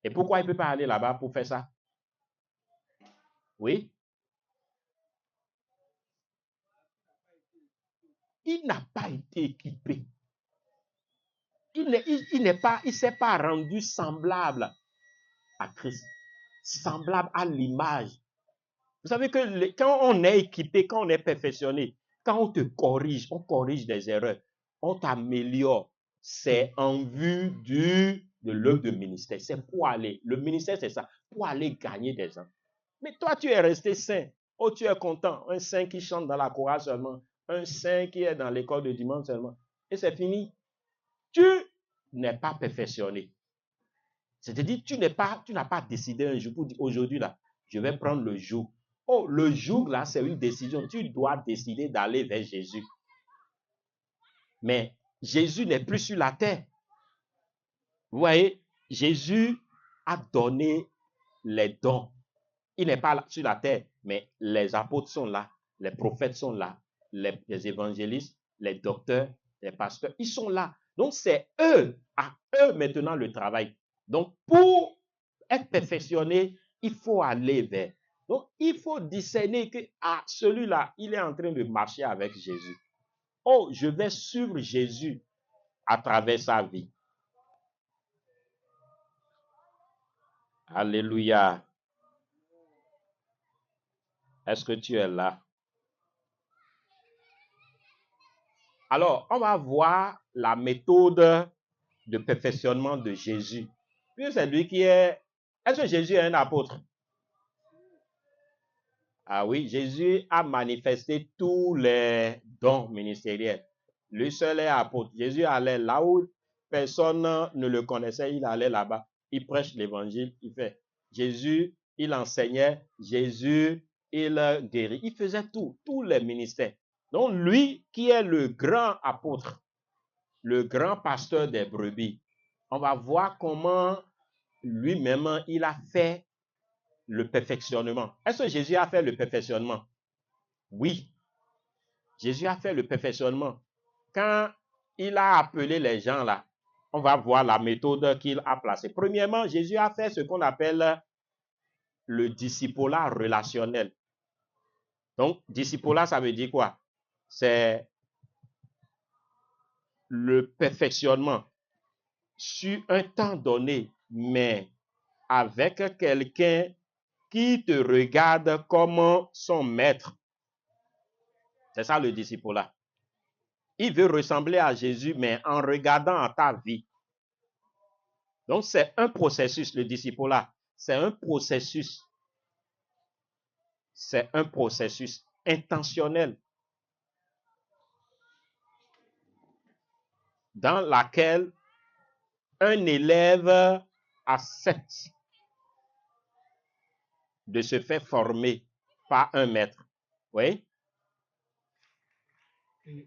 Et pourquoi il ne peut pas aller là-bas pour faire ça? Oui? Il n'a pas été équipé. Il ne s'est pas rendu semblable à Christ, semblable à l'image. Vous savez que quand on est équipé, quand on est perfectionné, quand on te corrige, on corrige des erreurs, on t'améliore, c'est en vue de l'œuvre de ministère. C'est pour aller, le ministère c'est ça, pour aller gagner des gens. Mais toi, tu es resté saint. Oh, tu es content. Un saint qui chante dans la chorale seulement. Un saint qui est dans l'école de dimanche seulement. Et c'est fini. Tu n'es pas perfectionné. C'est-à-dire, tu n'as pas décidé un jour pour dire, aujourd'hui, là, je vais prendre le joug. Oh, le joug, là, c'est une décision. Tu dois décider d'aller vers Jésus. Mais Jésus n'est plus sur la terre. Vous voyez, Jésus a donné les dons. Il n'est pas sur la terre, mais les apôtres sont là, les prophètes sont là, les évangélistes, les docteurs, les pasteurs, ils sont là. Donc, c'est eux, à eux maintenant le travail. Donc, pour être perfectionné, il faut aller vers. Donc, il faut discerner que celui-là, il est en train de marcher avec Jésus. Oh, je vais suivre Jésus à travers sa vie. Alléluia. Est-ce que tu es là? Alors, on va voir la méthode de perfectionnement de Jésus. Puis c'est lui qui est... Est-ce que Jésus est un apôtre? Ah oui, Jésus a manifesté tous les dons ministériels. Lui seul est apôtre. Jésus allait là où personne ne le connaissait, il allait là-bas. Il prêche l'évangile, il fait. Jésus, il enseignait. Jésus, il guérit. Il faisait tout, tous les ministères. Donc lui qui est le grand apôtre, le grand pasteur des brebis, on va voir comment lui-même, il a fait le perfectionnement. Est-ce que Jésus a fait le perfectionnement? Oui, Jésus a fait le perfectionnement. Quand il a appelé les gens là, on va voir la méthode qu'il a placée. Premièrement, Jésus a fait ce qu'on appelle le discipulat relationnel. Donc, discipulat, ça veut dire quoi? C'est le perfectionnement sur un temps donné, mais avec quelqu'un qui te regarde comme son maître. C'est ça le discipulat. Il veut ressembler à Jésus, mais en regardant à ta vie. Donc, c'est un processus, le discipulat. C'est un processus. C'est un processus intentionnel dans lequel un élève accepte de se faire former par un maître. Oui? Et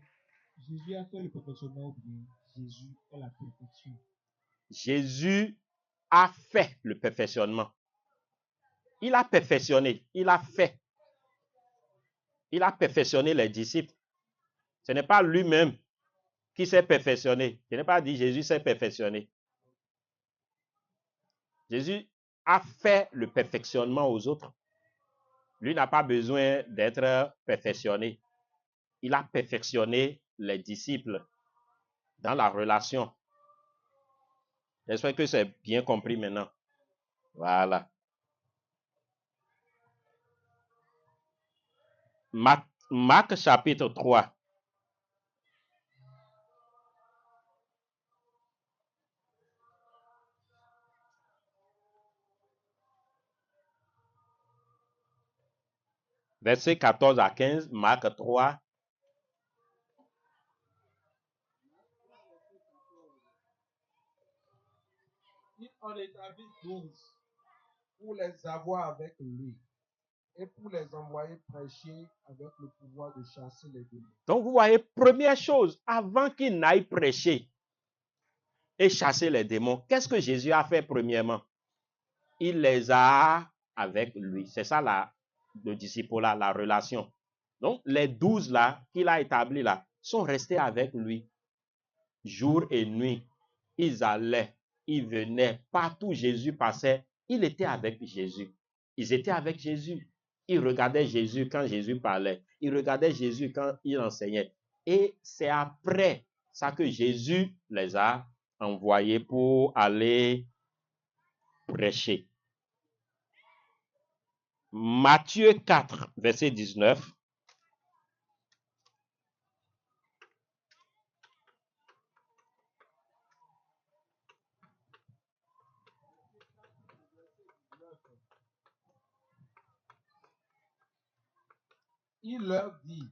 Jésus a fait le perfectionnement ou bien Jésus est la perfection? Jésus a fait le perfectionnement. Il a perfectionné, il a fait. Il a perfectionné les disciples. Ce n'est pas lui-même qui s'est perfectionné. Je n'ai pas dit Jésus s'est perfectionné. Jésus a fait le perfectionnement aux autres. Lui n'a pas besoin d'être perfectionné. Il a perfectionné les disciples dans la relation. J'espère que c'est bien compris maintenant. Voilà. Marc chapitre 3. Versets 14 à 15, Marc 3. Il en établit 12 pour les avoir avec lui et pour les envoyer prêcher avec le pouvoir de chasser les démons. Donc vous voyez, première chose, avant qu'il n'aille prêcher et chasser les démons, qu'est-ce que Jésus a fait premièrement? Il les a avec lui. C'est ça le disciple-là, la relation. Donc les 12 là qu'il a établis là sont restés avec lui jour et nuit. Ils allaient, ils venaient, partout Jésus passait, il était avec Jésus. Ils étaient avec Jésus. Ils regardaient Jésus quand Jésus parlait. Ils regardaient Jésus quand il enseignait. Et c'est après ça que Jésus les a envoyés pour aller prêcher. Matthieu 4, verset 19. Il leur dit,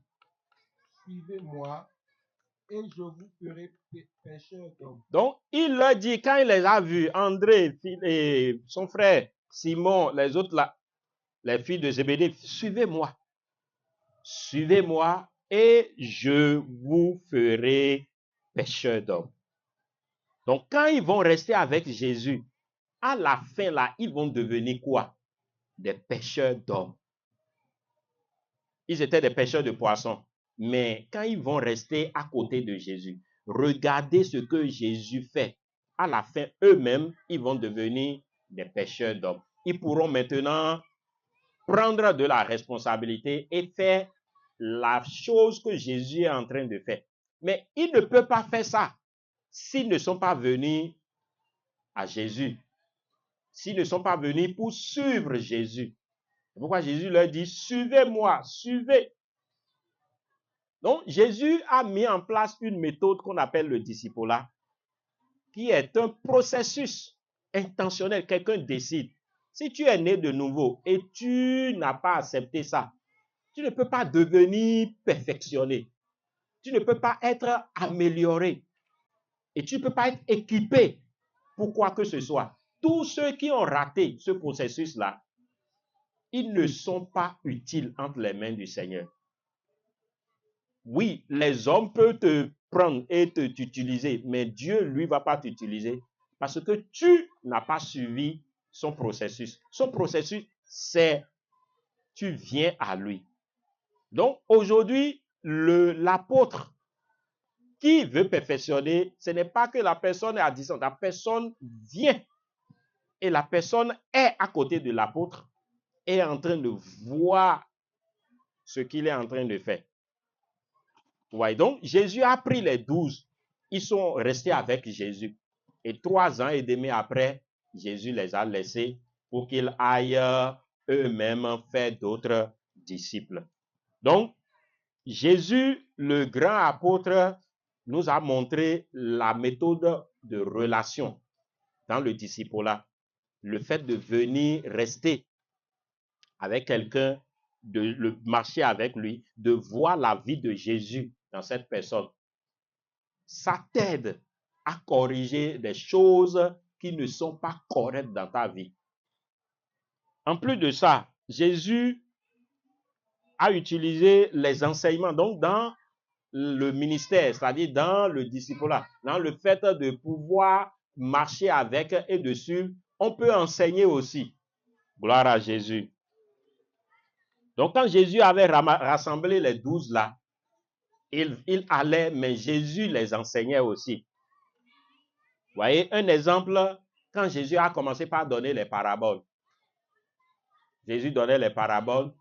suivez-moi et je vous ferai pêcheurs d'hommes. Donc, il leur dit, quand il les a vus, André et son frère, Simon, les autres là, les filles de Zébédée, suivez-moi. Suivez-moi et je vous ferai pêcheurs d'hommes. Donc, quand ils vont rester avec Jésus, à la fin là, ils vont devenir quoi? Des pêcheurs d'hommes. Ils étaient des pêcheurs de poissons. Mais quand ils vont rester à côté de Jésus, regardez ce que Jésus fait. À la fin, eux-mêmes, ils vont devenir des pêcheurs d'hommes. Ils pourront maintenant prendre de la responsabilité et faire la chose que Jésus est en train de faire. Mais ils ne peuvent pas faire ça s'ils ne sont pas venus à Jésus. S'ils ne sont pas venus pour suivre Jésus. C'est pourquoi Jésus leur dit, suivez-moi, suivez. Donc, Jésus a mis en place une méthode qu'on appelle le discipulat, qui est un processus intentionnel. Quelqu'un décide. Si tu es né de nouveau et tu n'as pas accepté ça, tu ne peux pas devenir perfectionné. Tu ne peux pas être amélioré. Et tu ne peux pas être équipé pour quoi que ce soit. Tous ceux qui ont raté ce processus-là, ils ne sont pas utiles entre les mains du Seigneur. Oui, les hommes peuvent te prendre et t'utiliser, mais Dieu, lui, ne va pas t'utiliser parce que tu n'as pas suivi son processus. Son processus, c'est tu viens à lui. Donc, aujourd'hui, l'apôtre qui veut perfectionner, ce n'est pas que la personne est à distance. La personne vient et la personne est à côté de l'apôtre et est en train de voir ce qu'il est en train de faire. Ouais, donc, Jésus a pris les 12. Ils sont restés avec Jésus. Et 3 ans et demi après, Jésus les a laissés pour qu'ils aillent eux-mêmes faire d'autres disciples. Donc, Jésus, le grand apôtre, nous a montré la méthode de relation dans le discipulat. Le fait de venir rester avec quelqu'un, de marcher avec lui, de voir la vie de Jésus dans cette personne. Ça t'aide à corriger des choses qui ne sont pas correctes dans ta vie. En plus de ça, Jésus a utilisé les enseignements, donc dans le ministère, c'est-à-dire dans le discipulat, dans le fait de pouvoir marcher avec et dessus, on peut enseigner aussi. Gloire à Jésus. Donc, quand Jésus avait rassemblé les 12 là, il allait, mais Jésus les enseignait aussi. Vous voyez, un exemple, quand Jésus a commencé par donner les paraboles. Jésus donnait les paraboles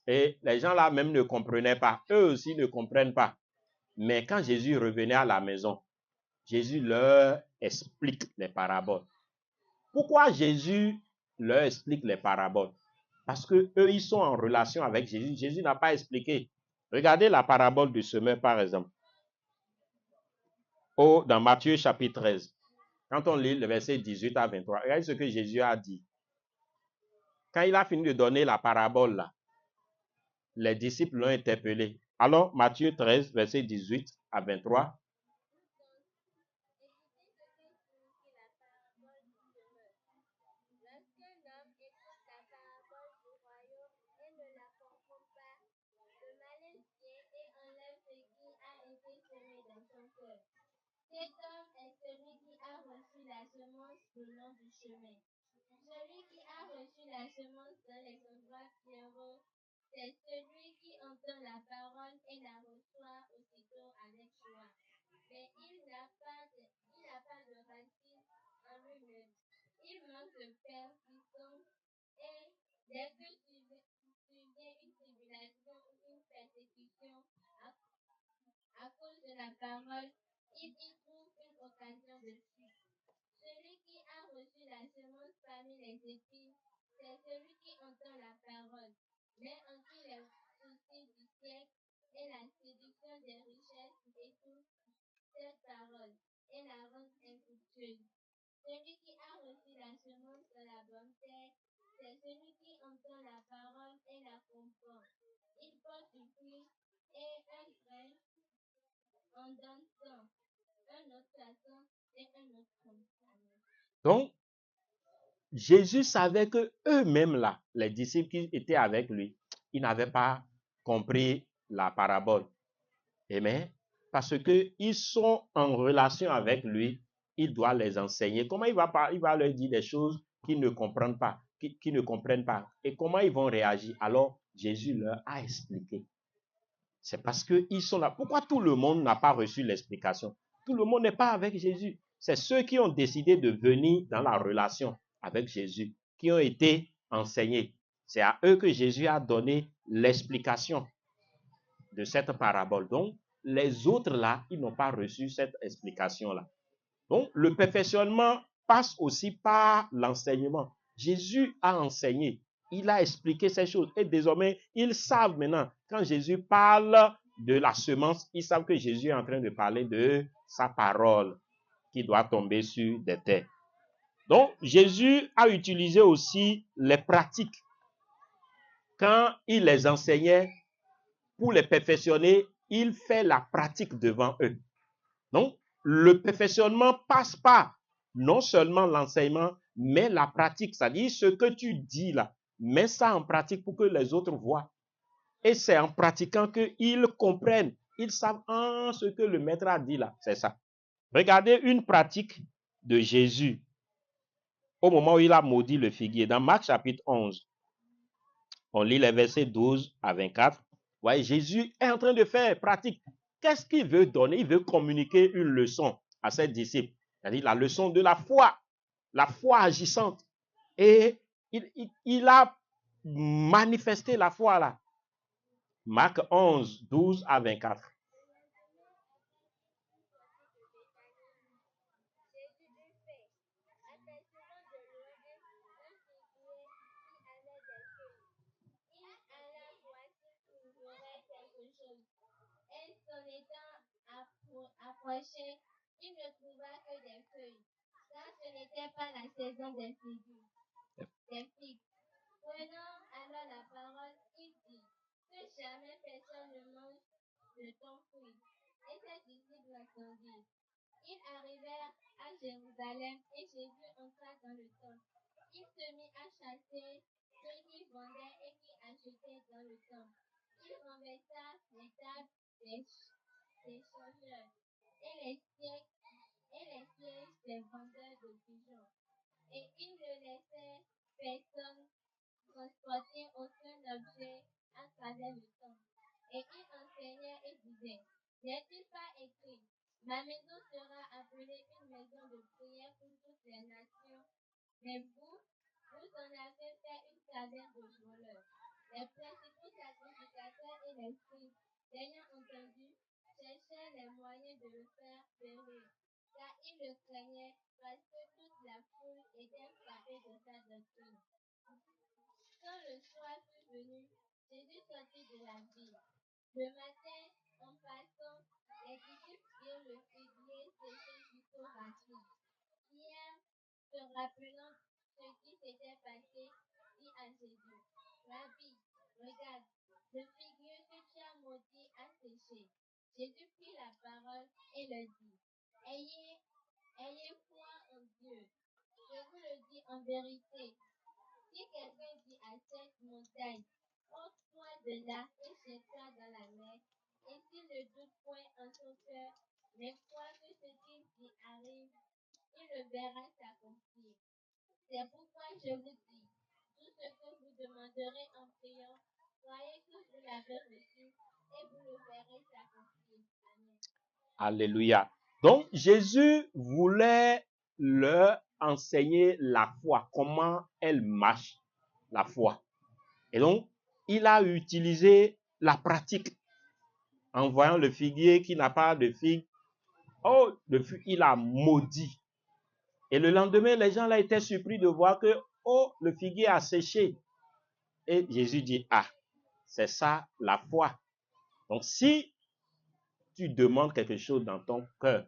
et les gens là même ne comprenaient pas. Eux aussi ne comprennent pas. Mais quand Jésus revenait à la maison, Jésus leur explique les paraboles. Pourquoi Jésus leur explique les paraboles? Parce que eux, ils sont en relation avec Jésus. Jésus n'a pas expliqué. Regardez la parabole du semeur, par exemple. Dans Matthieu chapitre 13. Quand on lit le verset 18 à 23, regardez ce que Jésus a dit. Quand il a fini de donner la parabole là, les disciples l'ont interpellé. Alors, Matthieu 13, verset 18 à 23. Cet homme est celui qui a reçu la semence le long du chemin. Celui qui a reçu la semence dans les endroits pierreux, c'est celui qui entend la parole et la reçoit aussitôt avec joie. Mais il n'a pas de racine en lui-même. Il manque de persistance et dès que survient une tribulation ou une persécution à cause de la parole, il y trouve une occasion de fuite. Celui qui a reçu la semence parmi les épines, c'est celui qui entend la parole, mais en qui les soucis du siècle et la séduction des richesses étouffent cette parole et la rendent infructueuse. Celui qui a reçu la semence de la bonne terre, c'est celui qui entend la parole et la comprend. Il porte du fruit et un grain en donne 100, un autre 60 et un autre 30. Donc, Jésus savait que eux-mêmes là, les disciples qui étaient avec lui, ils n'avaient pas compris la parabole. Amen. Parce qu'ils sont en relation avec lui, il doit les enseigner. Comment il va leur dire des choses qu'ils ne comprennent pas, qui ne comprennent pas. Et comment ils vont réagir? Alors, Jésus leur a expliqué. C'est parce qu'ils sont là. Pourquoi tout le monde n'a pas reçu l'explication? Tout le monde n'est pas avec Jésus. C'est ceux qui ont décidé de venir dans la relation avec Jésus, qui ont été enseignés. C'est à eux que Jésus a donné l'explication de cette parabole. Donc, les autres là, ils n'ont pas reçu cette explication-là. Donc, le perfectionnement passe aussi par l'enseignement. Jésus a enseigné, il a expliqué ces choses. Et désormais, ils savent maintenant, quand Jésus parle de la semence, ils savent que Jésus est en train de parler de sa parole qui doit tomber sur des terres. Donc, Jésus a utilisé aussi les pratiques. Quand il les enseignait, pour les perfectionner, il fait la pratique devant eux. Donc, le perfectionnement passe par non seulement l'enseignement, mais la pratique. C'est-à-dire ce que tu dis là, mets ça en pratique pour que les autres voient. Et c'est en pratiquant qu'ils comprennent. Ils savent ce que le maître a dit là. C'est ça. Regardez une pratique de Jésus au moment où il a maudit le figuier. Dans Marc chapitre 11, on lit les versets 12 à 24. Ouais, Jésus est en train de faire pratique. Qu'est-ce qu'il veut donner? Il veut communiquer une leçon à ses disciples. C'est-à-dire la leçon de la foi agissante. Et il a manifesté la foi là. Marc 11, 12 à 24. Et s'en étant approché, il ne trouva que des feuilles, car ce n'était pas la saison des figues. Prenant alors la parole, il dit que jamais personne ne mange de ton fruit. Et ses disciples l'entendirent. Ils arrivèrent à Jérusalem et Jésus entra dans le temple. Il se mit à chasser ceux qui vendaient et qui achetaient dans le temple. Il renversa les tables des changeurs et les sièges des vendeurs de pigeons. Et il ne laissait personne transporter aucun objet à travers le temps. Et il enseignait et disait, n'est-il pas écrit, ma maison sera appelée une maison de prière pour toutes les nations, mais vous en avez fait une caverne de voleurs. Les principaux sacrificateurs et les scribes, ayant entendu, cherchaient les moyens de le faire périr, car ils le craignaient parce que toute la foule était frappée de sa doctrine. Quand le soir fut venu, Jésus sortit de la ville. Le matin, en passant, les disciples virent le figuier séché jusqu'aux racines. Pierre, se rappelant ce qui s'était passé, dit à Jésus, Rabbi, regarde, le figuier que tu as maudit a séché. Jésus prit la parole et le dit, ayez foi en Dieu. Je vous le dis en vérité. Si quelqu'un dit à cette montagne, ôte-toi de là et jette-toi dans la mer, et s'il ne doute point en son cœur, mais croit que ce qu'il dit arrive, il le verra s'accomplir. C'est pourquoi je vous dis, tout ce que vous demanderez en priant, croyez que vous l'avez reçu, et vous le verrez s'accomplir. Amen. Alléluia. Donc, Jésus voulait leur enseigner la foi, comment elle marche, la foi. Et donc, il a utilisé la pratique en voyant le figuier qui n'a pas de figue. Oh, il a maudit. Et le lendemain, les gens là étaient surpris de voir que, oh, le figuier a séché. Et Jésus dit, ah, c'est ça la foi. Donc, si tu demandes quelque chose dans ton cœur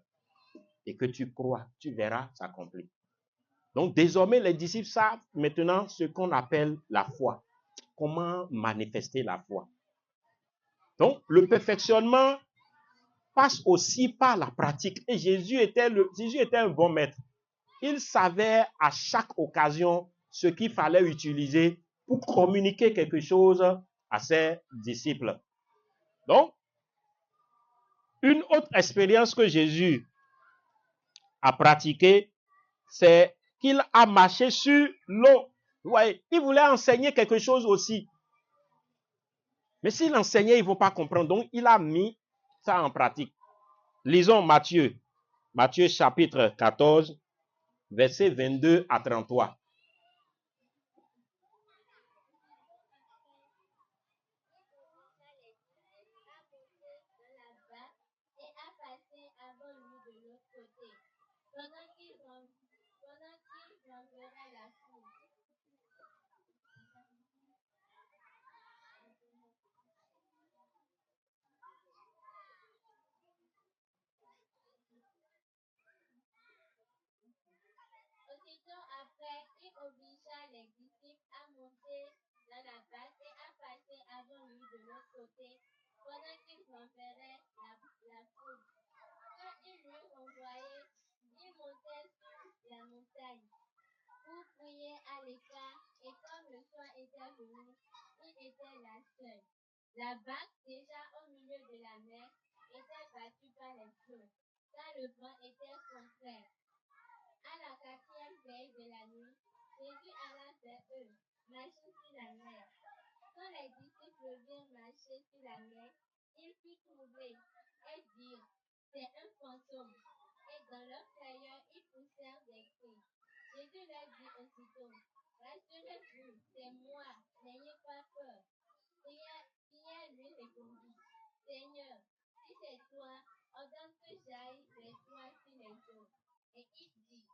et que tu crois, tu verras s'accomplir. Donc, désormais, les disciples savent maintenant ce qu'on appelle la foi. Comment manifester la foi. Donc, le perfectionnement passe aussi par la pratique. Et Jésus était un bon maître. Il savait à chaque occasion ce qu'il fallait utiliser pour communiquer quelque chose à ses disciples. Donc, une autre expérience que Jésus a pratiquée, c'est qu'il a marché sur l'eau. Vous voyez, il voulait enseigner quelque chose aussi. Mais s'il enseignait, ils ne vont pas comprendre. Donc, il a mis ça en pratique. Lisons Matthieu. Matthieu chapitre 14, versets 22 à 33. Aussitôt après, il obligea les disciples à monter dans la barque et à passer avant lui de l'autre côté, pendant qu'il renverrait la foule. Quand il l'eut renvoyé, il montait sur la montagne pour prier à l'écart, et comme le soir était venu, il était là seul. La barque, déjà au milieu de la mer, était battue par les flots, car le vent était contraire. À la 4e veille de la nuit, Jésus alla vers eux, marchant sur la mer. Quand les disciples le virent marcher sur la mer, ils furent troublés et dirent, c'est un fantôme. Et dans leur frayeur, ils poussèrent des cris. Jésus leur dit aussitôt, rassurez-vous, c'est moi, n'ayez pas peur. Pierre lui répondit, Seigneur, si c'est toi, ordonne que j'aille vers toi sur les eaux. Et il dit,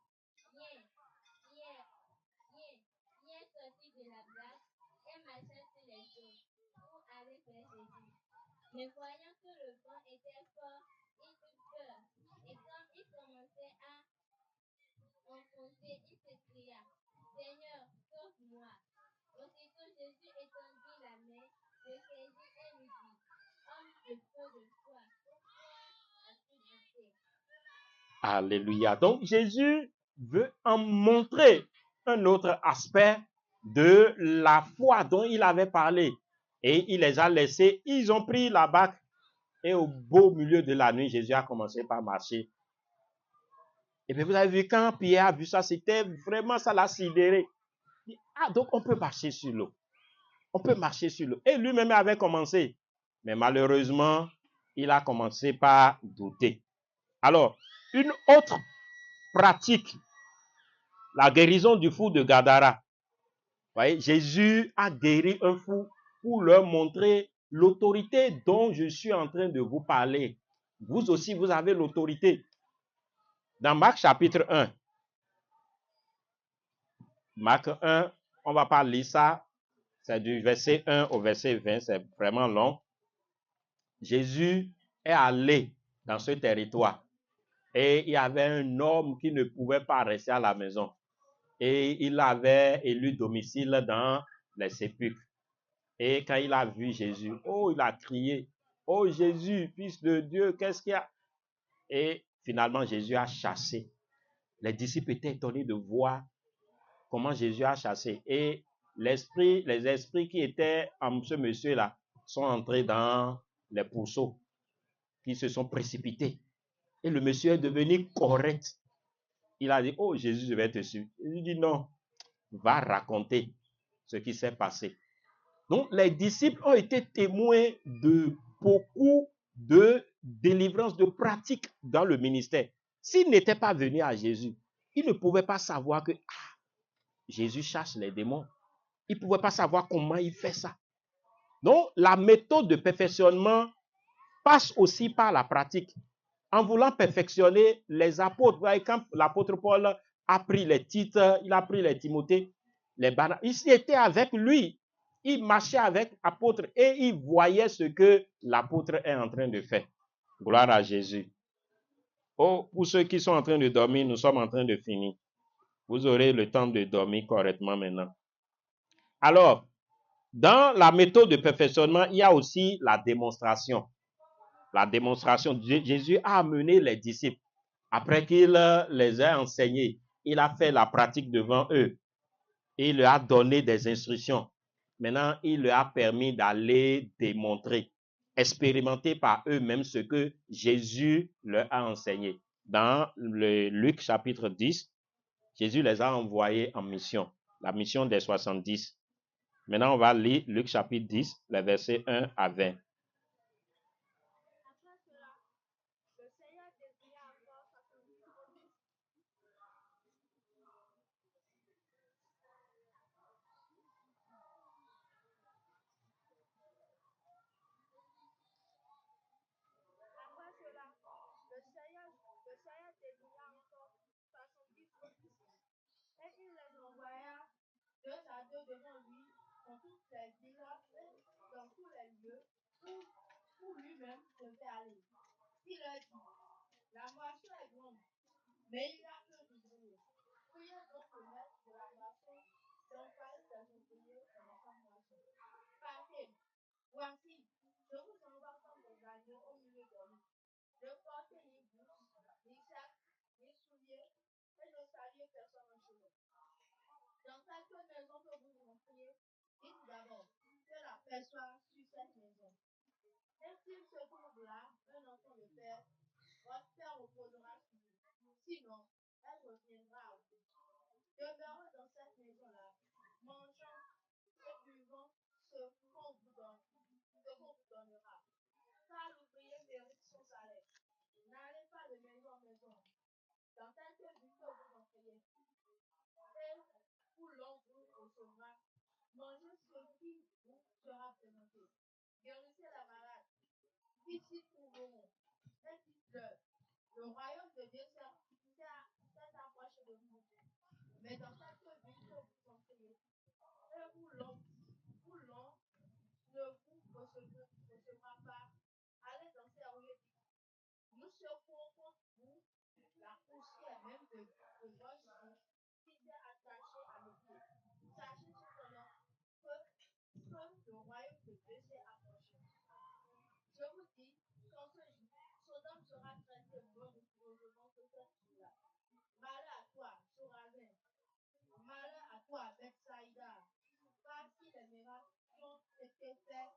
Viens sorti de la barque et marcha sur les eaux pour aller vers Jésus. Mais voyant que le vent était fort, il eut peur. Et comme il commençait à enfoncer, il s'écria, Seigneur, sauve-moi. Aussitôt Jésus étendit la main, le saisit et lui dit, homme de peu de foi, pourquoi as-tu douté? Alléluia. Donc, Jésus veut en montrer un autre aspect de la foi dont il avait parlé. Et il les a laissés, ils ont pris la barque. Et au beau milieu de la nuit, Jésus a commencé par marcher Et puis vous avez vu, quand Pierre a vu ça, c'était vraiment, ça l'a sidéré. Ah, donc on peut marcher sur l'eau. On peut marcher sur l'eau. Et lui-même avait commencé. Mais malheureusement, il a commencé par douter. Alors, une autre pratique, la guérison du fou de Gadara. Vous voyez, Jésus a guéri un fou pour leur montrer l'autorité dont je suis en train de vous parler. Vous aussi, vous avez l'autorité. Dans Marc chapitre 1, Marc 1, on ne va pas lire ça. C'est du verset 1 au verset 20, c'est vraiment long. Jésus est allé dans ce territoire et il y avait un homme qui ne pouvait pas rester à la maison. Et il avait élu domicile dans les sépulcres. Et quand il a vu Jésus, oh, il a crié, oh Jésus, fils de Dieu, qu'est-ce qu'il y a? Et finalement, Jésus a chassé. Les disciples étaient étonnés de voir comment Jésus a chassé. Et les esprits qui étaient en ce monsieur-là sont entrés dans les pourceaux, qui se sont précipités. Et le monsieur est devenu correct. Il a dit, oh Jésus, je vais te suivre. Il dit, non, va raconter ce qui s'est passé. Donc, les disciples ont été témoins de beaucoup de délivrances, de pratiques dans le ministère. S'ils n'étaient pas venus à Jésus, ils ne pouvaient pas savoir que Jésus chasse les démons. Ils ne pouvaient pas savoir comment il fait ça. Donc, la méthode de perfectionnement passe aussi par la pratique. En voulant perfectionner les apôtres, voyez, quand l'apôtre Paul a pris les titres, il a pris les Timothée, les Barnabas, il était avec lui. Il marchait avec l'apôtre et il voyait ce que l'apôtre est en train de faire. Gloire à Jésus. Oh, pour ceux qui sont en train de dormir, nous sommes en train de finir. Vous aurez le temps de dormir correctement maintenant. Alors, dans la méthode de perfectionnement, il y a aussi la démonstration. La démonstration. Jésus a amené les disciples. Après qu'il les ait enseignés, il a fait la pratique devant eux. Il leur a donné des instructions. Maintenant, il leur a permis d'aller démontrer, expérimenter par eux-mêmes ce que Jésus leur a enseigné. Dans le Luc chapitre 10, Jésus les a envoyés en mission, la mission des 70. Maintenant, on va lire Luc chapitre 10, les versets 1 à 20. Deux à deux devant lui, dans toutes les villes et dans tous les lieux où lui-même devait aller. Il leur dit, la moisson est grande, mais il y a peu d'ouvriers. Priez donc le maître de la moisson d'envoyer des ouvriers dans sa moisson. Partez, voici, je vous envoie comme des agneaux au milieu de nous. Ne portez ni bourse, ni sac, ni souliers, et ne saluez personne en chemin. Dans quelque maison que vous rentriez, dites d'abord que la paix soit sur cette maison. Et s'il se trouve là un enfant de père, votre père reposera sur vous. Sinon, elle reviendra à vous. Demeurez dans cette maison-là, mangeant et buvant ce qu'on vous donnera. Car l'ouvrier mérite son salaire. N'allez pas de maison en maison. Dans quelque ville que vous rentriez, et où l'on vous recevra, mangez ce qui vous sera présenté. Guérissez les malades, qui s'y trouveront, et dites-leur, le royaume de Dieu s'est approché de vous. Mais dans quelque ville que vous entrez, et où l'on ne vous recevra pas, allez dans ces rues et dites, nous secouons contre vous la poussière même de votre vie qui s'est attachée à nos pieds. Sachez cependant que le royaume de Dieu s'est approché. Je vous dis, quand ce Sodome sera traité moins douloureusement que cette ville-là. Malheur à toi, Chorazin. Malheur à toi, Bethsaïda. Car si les miracles qui ont été faits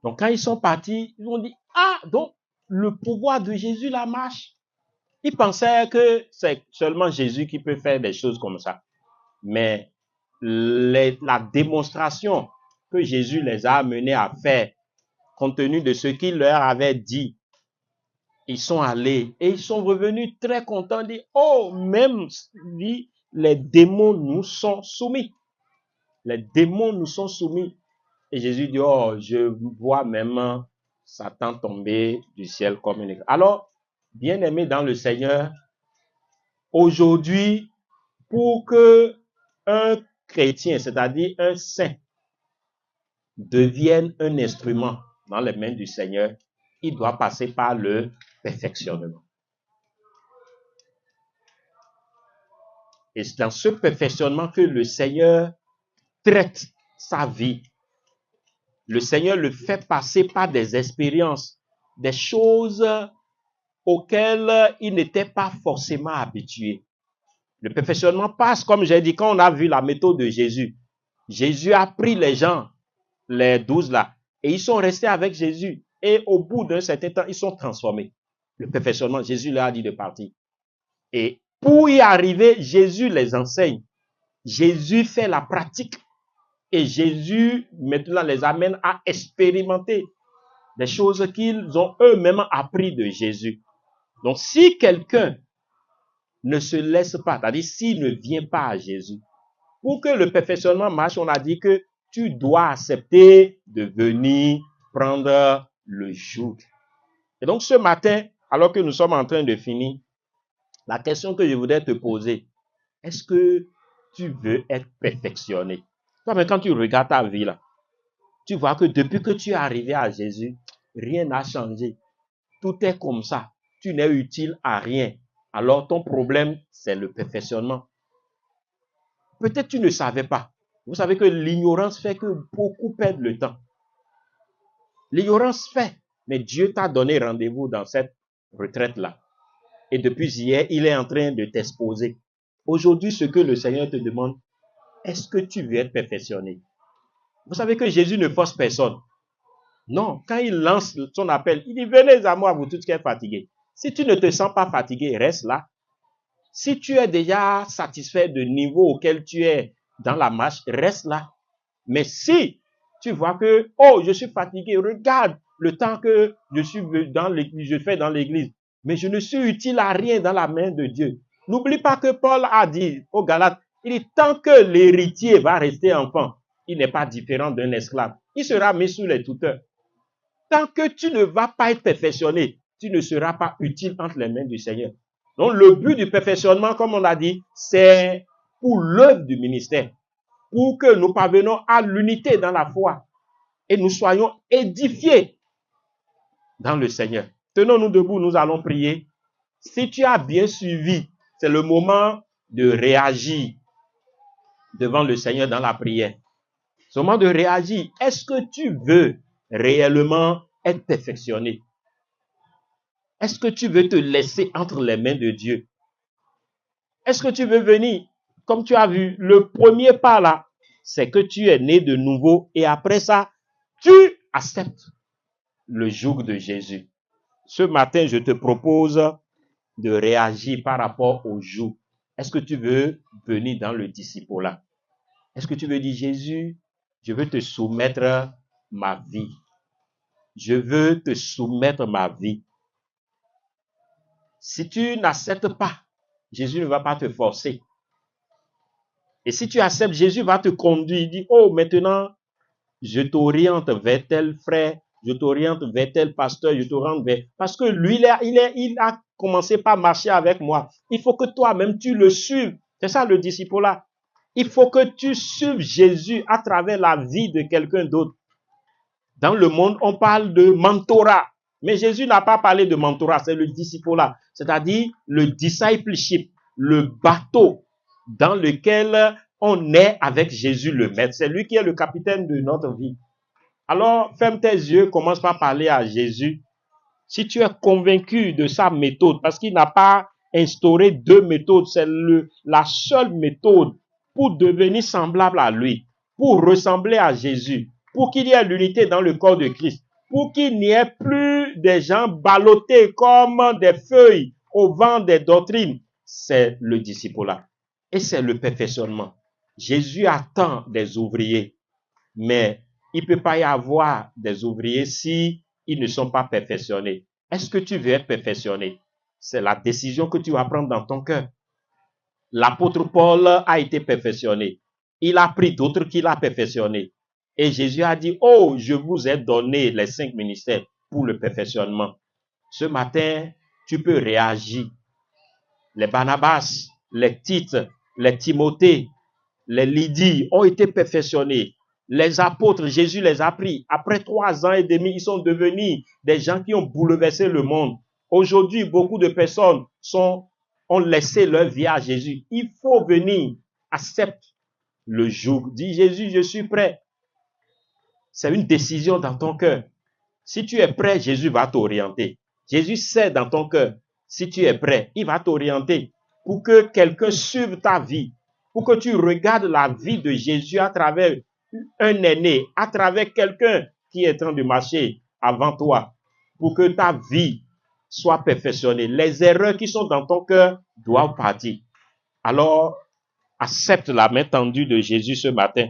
Donc quand ils sont partis, ils ont dit, ah, donc le pouvoir de Jésus la marche. Ils pensaient que c'est seulement Jésus qui peut faire des choses comme ça. Mais la démonstration que Jésus les a amenés à faire, compte tenu de ce qu'il leur avait dit, ils sont allés et ils sont revenus très contents, dit, oh, même les démons nous sont soumis. Les démons nous sont soumis. Et Jésus dit, oh, je vois même Satan tomber du ciel comme une éclair. Alors, bien-aimés dans le Seigneur, aujourd'hui, pour que un chrétien, c'est-à-dire un saint, devienne un instrument dans les mains du Seigneur, il doit passer par le perfectionnement. Et c'est dans ce perfectionnement que le Seigneur traite sa vie. Le Seigneur le fait passer par des expériences, des choses auxquelles il n'était pas forcément habitué. Le perfectionnement passe, comme j'ai dit, quand on a vu la méthode de Jésus. Jésus a pris les gens, les 12 là, et ils sont restés avec Jésus. Et au bout d'un certain temps, ils sont transformés. Le perfectionnement, Jésus leur a dit de partir. Et pour y arriver, Jésus les enseigne. Jésus fait la pratique. Et Jésus, maintenant, les amène à expérimenter des choses qu'ils ont eux-mêmes appris de Jésus. Donc, si quelqu'un ne se laisse pas, c'est-à-dire s'il ne vient pas à Jésus, pour que le perfectionnement marche, on a dit que tu dois accepter de venir prendre le joug. Et donc, ce matin, alors que nous sommes en train de finir, la question que je voudrais te poser, est-ce que tu veux être perfectionné? Toi, mais quand tu regardes ta vie là, tu vois que depuis que tu es arrivé à Jésus, rien n'a changé. Tout est comme ça. Tu n'es utile à rien. Alors ton problème, c'est le perfectionnement. Peut-être tu ne savais pas. Vous savez que l'ignorance fait que beaucoup perdent le temps. L'ignorance fait. Mais Dieu t'a donné rendez-vous dans cette retraite-là. Et depuis hier, il est en train de t'exposer. Aujourd'hui, ce que le Seigneur te demande, est-ce que tu veux être perfectionné? Vous savez que Jésus ne force personne. Non, quand il lance son appel, il dit, venez à moi, vous tous qui êtes fatigués. Si tu ne te sens pas fatigué, reste là. Si tu es déjà satisfait du niveau auquel tu es dans la marche, reste là. Mais si tu vois que, oh, je suis fatigué, regarde le temps que je fais dans l'église, mais je ne suis utile à rien dans la main de Dieu. N'oublie pas que Paul a dit aux Galates, il dit, tant que l'héritier va rester enfant, il n'est pas différent d'un esclave. Il sera mis sous les tuteurs. Tant que tu ne vas pas être perfectionné, tu ne seras pas utile entre les mains du Seigneur. Donc, le but du perfectionnement, comme on a dit, c'est pour l'œuvre du ministère, pour que nous parvenions à l'unité dans la foi et nous soyons édifiés dans le Seigneur. Tenons-nous debout, nous allons prier. Si tu as bien suivi, c'est le moment de réagir devant le Seigneur dans la prière. C'est le moment de réagir. Est-ce que tu veux réellement être perfectionné? Est-ce que tu veux te laisser entre les mains de Dieu? Est-ce que tu veux venir? Comme tu as vu, le premier pas là, c'est que tu es né de nouveau et après ça, tu acceptes le joug de Jésus. Ce matin, je te propose de réagir par rapport au joug. Est-ce que tu veux venir dans le discipulat? Est-ce que tu veux dire, Jésus, je veux te soumettre ma vie. Je veux te soumettre ma vie. Si tu n'acceptes pas, Jésus ne va pas te forcer. Et si tu acceptes, Jésus va te conduire. Il dit, oh, maintenant, je t'oriente vers tel frère, je t'oriente vers tel pasteur, je t'oriente vers... Parce que lui, il a commencé par marcher avec moi. Il faut que toi-même, tu le suives. C'est ça le discipulat. Il faut que tu suives Jésus à travers la vie de quelqu'un d'autre. Dans le monde, on parle de mentorat. Mais Jésus n'a pas parlé de mentorat, c'est le discipulat. C'est-à-dire le discipleship, le bateau dans lequel on est avec Jésus le Maître. C'est lui qui est le capitaine de notre vie. Alors, ferme tes yeux, commence par parler à Jésus. Si tu es convaincu de sa méthode, parce qu'il n'a pas instauré deux méthodes, c'est la seule méthode pour devenir semblable à lui, pour ressembler à Jésus. pour qu'il y ait l'unité dans le corps de Christ, pour qu'il n'y ait plus des gens ballottés comme des feuilles au vent des doctrines. C'est le discipulat et c'est le perfectionnement. Jésus attend des ouvriers, mais il ne peut pas y avoir des ouvriers si ils ne sont pas perfectionnés. Est-ce que tu veux être perfectionné? C'est la décision que tu vas prendre dans ton cœur. L'apôtre Paul a été perfectionné. Il a pris d'autres qui l'ont perfectionné. Et Jésus a dit, oh, je vous ai donné les 5 ministères pour le perfectionnement. Ce matin, tu peux réagir. Les Barnabas, les Tite, les Timothée, les Lydie ont été perfectionnés. Les apôtres, Jésus les a pris. Après 3 ans et demi, ils sont devenus des gens qui ont bouleversé le monde. Aujourd'hui, beaucoup de personnes ont laissé leur vie à Jésus. Il faut venir, accepte le joug. Dis Jésus, je suis prêt. C'est une décision dans ton cœur. Si tu es prêt, Jésus va t'orienter. Jésus sait dans ton cœur. Si tu es prêt, il va t'orienter pour que quelqu'un suive ta vie, pour que tu regardes la vie de Jésus à travers un aîné, à travers quelqu'un qui est en train de marcher avant toi, pour que ta vie soit perfectionnée. Les erreurs qui sont dans ton cœur doivent partir. Alors, accepte la main tendue de Jésus ce matin.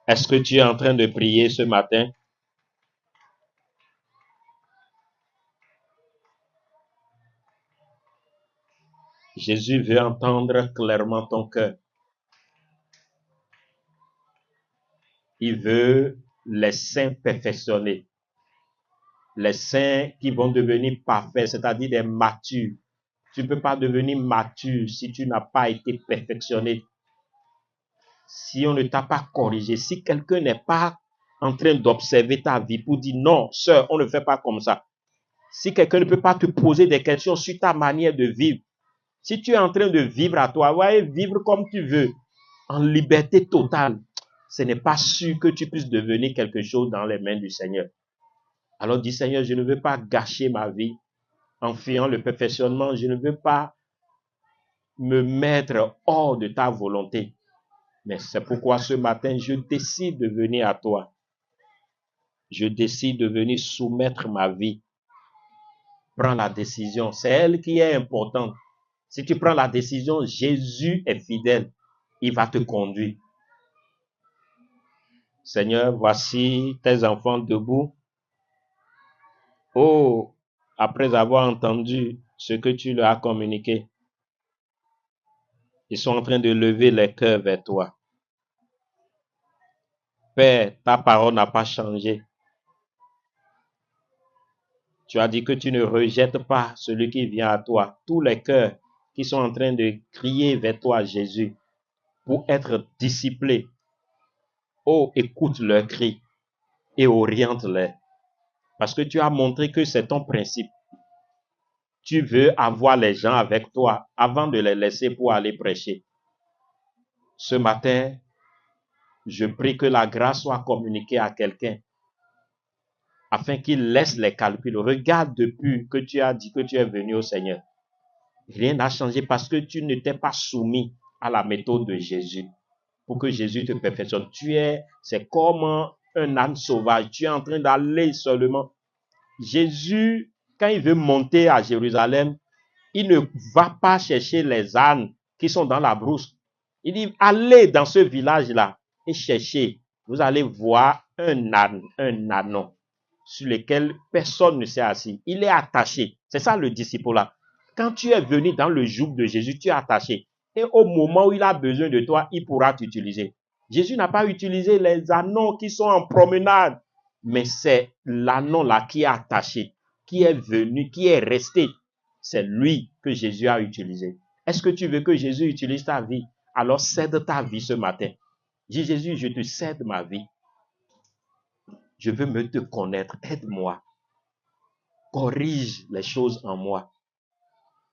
Est-ce que tu es en train de prier ce matin? Jésus veut entendre clairement ton cœur. Il veut les saints perfectionnés. Les saints qui vont devenir parfaits, c'est-à-dire des matures. Tu ne peux pas devenir mature si tu n'as pas été perfectionné. Si on ne t'a pas corrigé, si quelqu'un n'est pas en train d'observer ta vie pour dire non, sœur, on ne fait pas comme ça. Si quelqu'un ne peut pas te poser des questions sur ta manière de vivre, si tu es en train de vivre à toi, ouais, vivre comme tu veux, en liberté totale, ce n'est pas sûr que tu puisses devenir quelque chose dans les mains du Seigneur. Alors dis Seigneur, je ne veux pas gâcher ma vie en fuyant le perfectionnement. Je ne veux pas me mettre hors de ta volonté. Mais c'est pourquoi ce matin, je décide de venir à toi. Je décide de venir soumettre ma vie. Prends la décision. C'est elle qui est importante. Si tu prends la décision, Jésus est fidèle. Il va te conduire. Seigneur, voici tes enfants debout. Oh, après avoir entendu ce que tu leur as communiqué, ils sont en train de lever les cœurs vers toi. Père, ta parole n'a pas changé. Tu as dit que tu ne rejettes pas celui qui vient à toi. Tous les cœurs qui sont en train de crier vers toi, Jésus, pour être disciplés. Oh, écoute leurs cris et oriente-les. Parce que tu as montré que c'est ton principe. Tu veux avoir les gens avec toi avant de les laisser pour aller prêcher. Ce matin, je prie que la grâce soit communiquée à quelqu'un afin qu'il laisse les calculs. Regarde depuis que tu as dit que tu es venu au Seigneur. Rien n'a changé parce que tu ne t'es pas soumis à la méthode de Jésus pour que Jésus te perfectionne. C'est comme un âne sauvage. Tu es en train d'aller seulement. Jésus, quand il veut monter à Jérusalem, il ne va pas chercher les ânes qui sont dans la brousse. Il dit, allez dans ce village-là et cherchez. Vous allez voir un âne, un ânon sur lequel personne ne s'est assis. Il est attaché. C'est ça le disciple-là. Quand tu es venu dans le joug de Jésus, tu es attaché. Et au moment où il a besoin de toi, il pourra t'utiliser. Jésus n'a pas utilisé les ânons qui sont en promenade, mais c'est l'ânon là qui est attaché, qui est venu, qui est resté. C'est lui que Jésus a utilisé. Est-ce que tu veux que Jésus utilise ta vie? Alors cède ta vie ce matin. Dis Jésus, je te cède ma vie. Je veux me te connaître. Aide-moi. Corrige les choses en moi.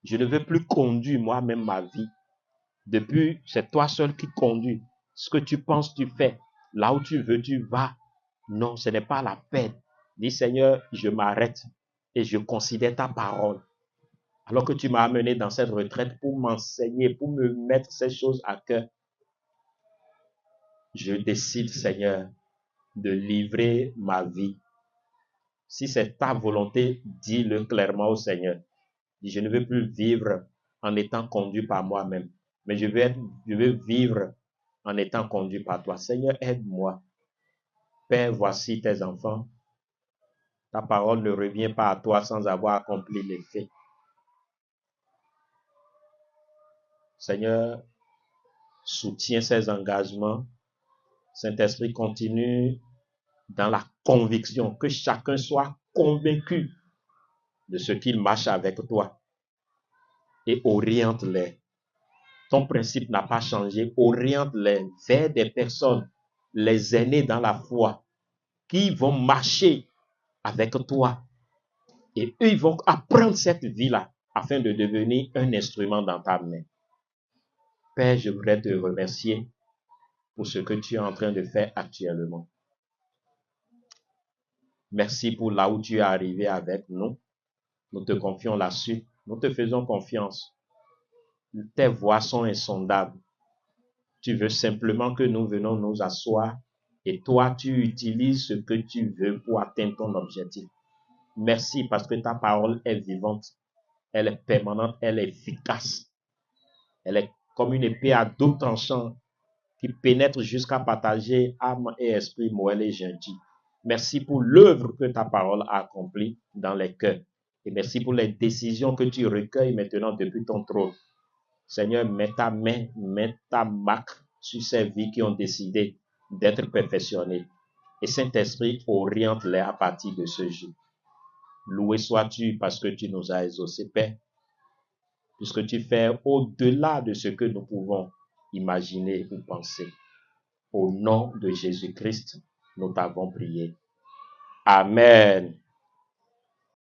Je ne veux plus conduire moi-même ma vie. Depuis, c'est toi seul qui conduis. Ce que tu penses, tu fais. Là où tu veux, tu vas. Non, ce n'est pas la peine. Dis Seigneur, je m'arrête et je considère ta parole. Alors que tu m'as amené dans cette retraite pour m'enseigner, pour me mettre ces choses à cœur. je décide, Seigneur, de livrer ma vie. Si c'est ta volonté, dis-le clairement au Seigneur. Dis, je ne veux plus vivre en étant conduit par moi-même, mais je veux vivre en étant conduit par toi. Seigneur, aide-moi. Père, voici tes enfants. Ta parole ne revient pas à toi sans avoir accompli les faits. Seigneur, soutiens ces engagements. Saint-Esprit, continue dans la conviction, que chacun soit convaincu de ce qu'il marche avec toi et oriente-les. Ton principe n'a pas changé. Oriente-les vers des personnes, les aînés dans la foi, qui vont marcher avec toi. Et eux, ils vont apprendre cette vie-là afin de devenir un instrument dans ta main. Père, je voudrais te remercier pour ce que tu es en train de faire actuellement. Merci pour là où tu es arrivé avec nous. Nous te confions la suite. Nous te faisons confiance. Tes voies sont insondables. Tu veux simplement que nous venons nous asseoir et toi, tu utilises ce que tu veux pour atteindre ton objectif. Merci parce que ta parole est vivante, elle est permanente, elle est efficace. Elle est comme une épée à double tranchant qui pénètre jusqu'à partager âme et esprit, moelle et gentil. Merci pour l'œuvre que ta parole a accomplie dans les cœurs. Et merci pour les décisions que tu recueilles maintenant depuis ton trône. Seigneur, mets ta main, mets ta marque sur ces vies qui ont décidé d'être perfectionnées. Et Saint-Esprit, oriente-les à partir de ce jour. Loué sois-tu parce que tu nous as exaucés, Père, puisque tu fais au-delà de ce que nous pouvons imaginer ou penser. Au nom de Jésus-Christ, nous t'avons prié. Amen.